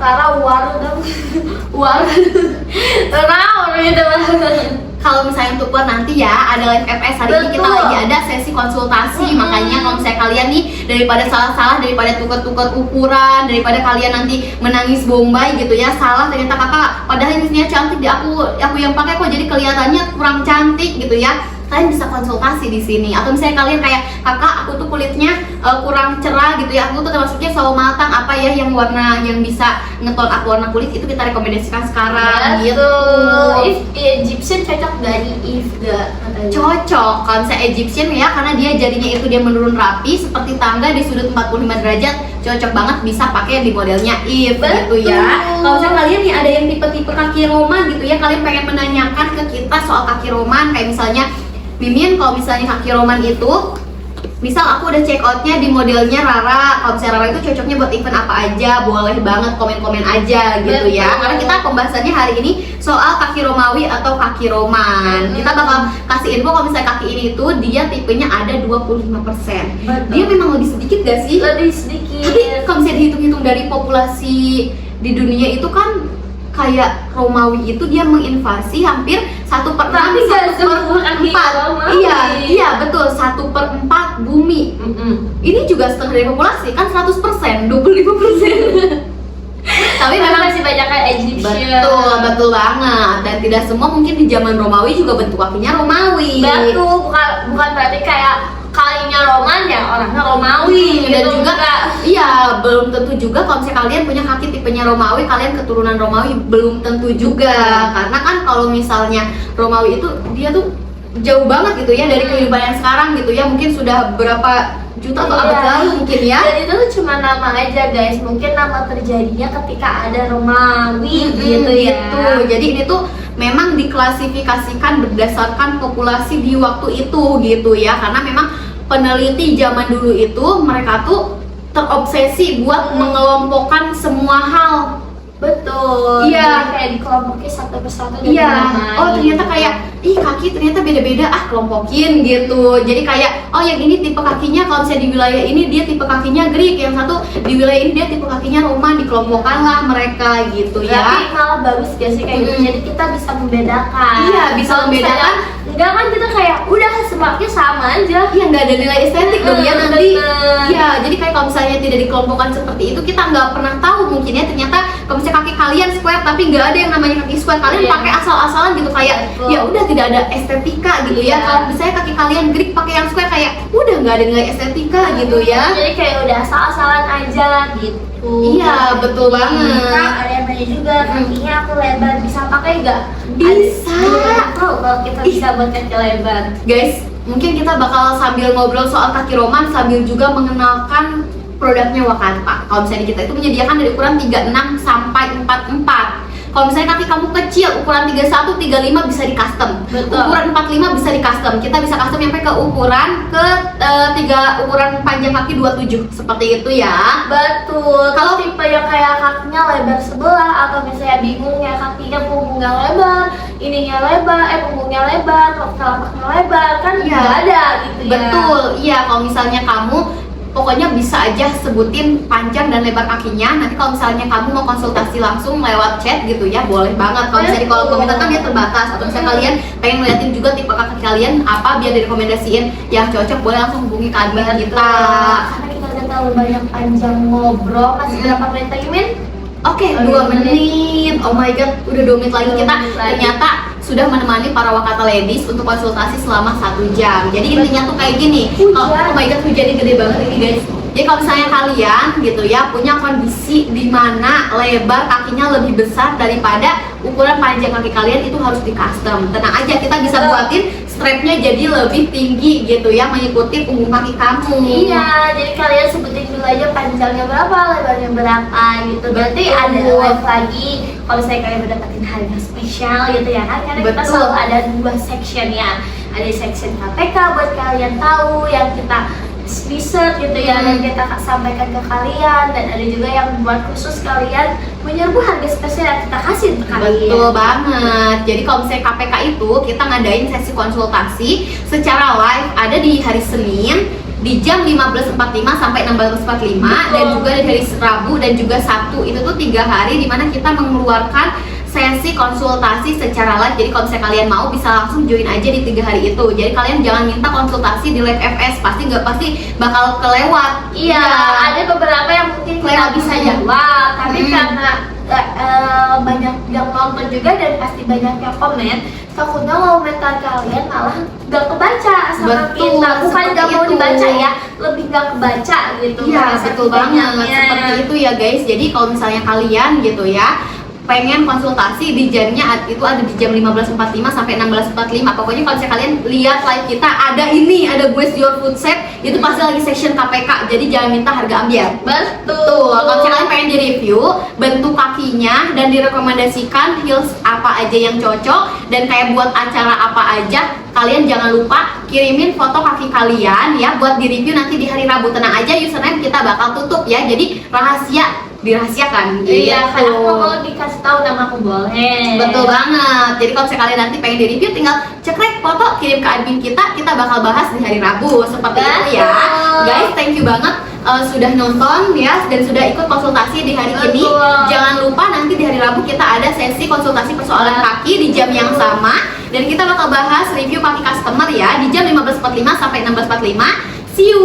Rara waru dong. Waru. Rara gitu. Kalau misalnya untuk buat nanti ya ada live FS hari ini kita lagi ada sesi konsultasi. Makanya kalau misalnya kalian nih daripada salah-salah, daripada tukar-tukar ukuran, daripada kalian nanti menangis bombay gitu ya, salah ternyata kakak padahal ini cantik di aku yang pakai kok jadi kelihatannya kurang cantik gitu ya. Kalian bisa konsultasi di sini. Atau misalnya kalian kayak kakak aku tuh kulitnya kurang cerah gitu ya, aku tuh termasuknya sawo matang apa ya yang warna yang bisa ngeton aku warna kulit, itu kita rekomendasikan sekarang gitu. If Egyptian cocok gak di If gak? Cocok kalau misalnya Egyptian ya, karena dia jadinya itu dia menurun rapi seperti tangga di sudut 45 derajat. Cocok banget, bisa pakai di modelnya If gitu ya. Kalau misalnya kalian nih ada yang tipe-tipe kaki Roman gitu ya, kalian pengen menanyakan ke kita soal kaki Roman, kayak misalnya Mimin, kalau misalnya kaki Roman itu, misal aku udah check outnya di modelnya Rara, kalau misalnya Rara itu cocoknya buat event apa aja, boleh banget komen-komen aja gitu ya. Karena kita pembahasannya hari ini soal kaki Romawi atau kaki Roman. Kita bakal kasih info kalau misalnya kaki ini tuh dia tipenya ada 25%. Dia memang lebih sedikit gak sih? Lebih sedikit. Tapi kalau misalnya dihitung-hitung dari populasi di dunia itu kan kayak Romawi itu dia menginvasi hampir 1/6, 1/4. Iya betul, 1/4 bumi. Ini juga setengah dari populasi kan 100%, 25%. Tapi memang masih banyak kayak Egyptian. Betul banget. Dan tidak semua mungkin di zaman Romawi juga bentuk kakinya Romawi. Betul, bukan berarti kayak kalinya Roman ya orangnya Romawi dan gitu juga Kak. Iya, belum tentu juga kalau misalnya kalian punya kaki tipenya Romawi, kalian keturunan Romawi, belum tentu juga. Karena kan kalau misalnya Romawi itu dia tuh jauh banget gitu ya dari kehidupan yang sekarang gitu ya, mungkin sudah berapa juta atau abad lalu mungkin ya. Dan itu tuh cuma nama aja guys, mungkin nama terjadinya ketika ada Romawi gitu ya. Jadi ini tuh memang diklasifikasikan berdasarkan populasi di waktu itu gitu ya, karena memang peneliti zaman dulu itu mereka tuh terobsesi buat mengelompokkan semua hal. Betul. Iya. Kayak dikelompokin satu persatu. Iya. Oh ternyata kayak, kaki ternyata beda-beda, kelompokin gitu. Jadi kayak, oh yang ini tipe kakinya kalau misalnya di wilayah ini dia tipe kakinya Greek, yang satu di wilayah ini dia tipe kakinya Roman, dikelompokkan lah mereka gitu ya. Tapi malah bagus gak sih kayak gitu. Jadi kita bisa membedakan. Iya, bisa membedakan. Enggak kan kita kayak udah semuanya sama aja. Iya, nggak ada nilai estetik dong ya nanti. Iya, jadi kayak kalau misalnya tidak dikelompokkan seperti itu, kita nggak pernah tahu mungkin ya ternyata kalau misalnya kaki kalian square tapi nggak ada yang namanya kaki square, kalian pakai asal-asalan gitu kayak ya udah tidak ada estetika gitu ya. Kalau misalnya kaki kalian Greek pakai yang square kayak udah nggak ada nilai estetika gitu ya. Jadi kayak udah asal-asalan aja gitu. Iya, betul banget. Kak, ada yang tanya juga kakinya aku lebar, bisa pakai nggak? Bisa. Tahu kalau kita bisa buat kaki lebar. Guys, mungkin kita bakal sambil ngobrol soal kaki Roman sambil juga mengenalkan produknya Wakanta. Kalau misalnya kita itu menyediakan dari ukuran 36 sampai 44. Kalau misalnya kaki kamu kecil, ukuran 31, 35 bisa di custom. Betul. Ukuran 45 bisa di custom. Kita bisa custom sampai ke ukuran panjang kaki 27 seperti itu ya. Betul. Kalau tipe yang kayak kakinya lebar sebelah atau misalnya bingung ya kakinya punggungnya lebar, ininya lebar, punggungnya lebar, telapaknya lebar, kan Iya. nggak ada gitu ya. Betul, iya kalau misalnya kamu pokoknya bisa aja sebutin panjang dan lebar kakinya. Nanti kalau misalnya kamu mau konsultasi langsung lewat chat gitu ya, boleh banget. Kalau misalnya di kolom komentar kan dia terbatas. Atau misalnya kalian pengen ngeliatin juga tipe kaki kalian apa biar direkomendasiin yang cocok, boleh langsung hubungi ke admin kita. Karena kita udah terlalu banyak panjang ngobrol. Masih berapa menit lagi, Min? Oke, 2 menit. Oh my god, udah 2 menit lagi. 2 Kita menit lagi. ternyata sudah menemani para Wakata ladies untuk konsultasi selama 1 jam. Jadi intinya tuh kayak gini. Hujan. Oh my god, hujannya gede banget ini guys. Jadi kalau misalnya kalian gitu ya punya kondisi di mana lebar kakinya lebih besar daripada ukuran panjang kaki kalian, itu harus di custom. Tenang aja, kita bisa Betul. buatin strapnya jadi lebih tinggi gitu ya, mengikuti punggung kaki kamu. Iya, jadi kalian sebutin dulu aja panjangnya berapa, lebarnya berapa gitu. Berarti Betul. ada live lagi kalau saya kalian mendapatkan harga spesial gitu ya kan. Karena kita Betul. selalu ada 2 section ya. Ada section KPK buat kalian tahu yang kita research gitu ya, dan kita sampaikan ke kalian, dan ada juga yang buat khusus kalian menyerbu harga spesial yang kita kasih untuk kalian. Betul banget. Jadi kalau misalnya KPK itu kita ngadain sesi konsultasi secara live ada di hari Senin di jam 15.45 sampai 16.45 dan juga di hari Rabu dan juga Sabtu. Itu tuh 3 hari dimana kita mengeluarkan sesi konsultasi secara live. Jadi kalau misalnya kalian mau bisa langsung join aja di 3 hari itu. Jadi kalian jangan minta konsultasi di live FS, pasti bakal kelewat. Iya, ada beberapa yang mungkin kita Lewat bisa dulu. jawab, tapi Hmm. karena banyak yang nonton juga dan pasti banyak yang komen, takutnya komentar kalian malah gak kebaca sama Betul, kita. Bukan seperti gak mau itu. dibaca ya, lebih gak kebaca gitu. Iya, Karena betul saking banget. banyaknya. Seperti itu ya guys. Jadi kalau misalnya kalian gitu ya pengen konsultasi di jamnya itu ada di jam 15.45 sampai 16.45. Pokoknya kalau misalnya kalian lihat live kita ada Guess Your Food Set, itu pasti lagi section KPK. Jadi jangan minta harga ambiar. Betul. Kalau misalnya kalian pengen di-review bentuk kakinya dan direkomendasikan heels apa aja yang cocok dan kayak buat acara apa aja, kalian jangan lupa kirimin foto kaki kalian ya buat di-review nanti di hari Rabu. Tenang aja, username kita bakal tutup ya. Jadi dirahasiakan. Iya, Gitu. karena aku mau dikasih tahu nama aku boleh. Betul banget. Jadi kalau misalnya kalian nanti pengen di-review, tinggal cekrek foto, kirim ke admin kita bakal bahas di hari Rabu. Seperti itu ya. Betul. Guys, thank you banget sudah nonton ya dan sudah ikut konsultasi di hari ini. Betul. Jangan lupa nanti di hari Rabu kita ada sesi konsultasi persoalan kaki di jam yang sama dan kita bakal bahas review kaki customer ya di jam 15.45 sampai 16.45. See you.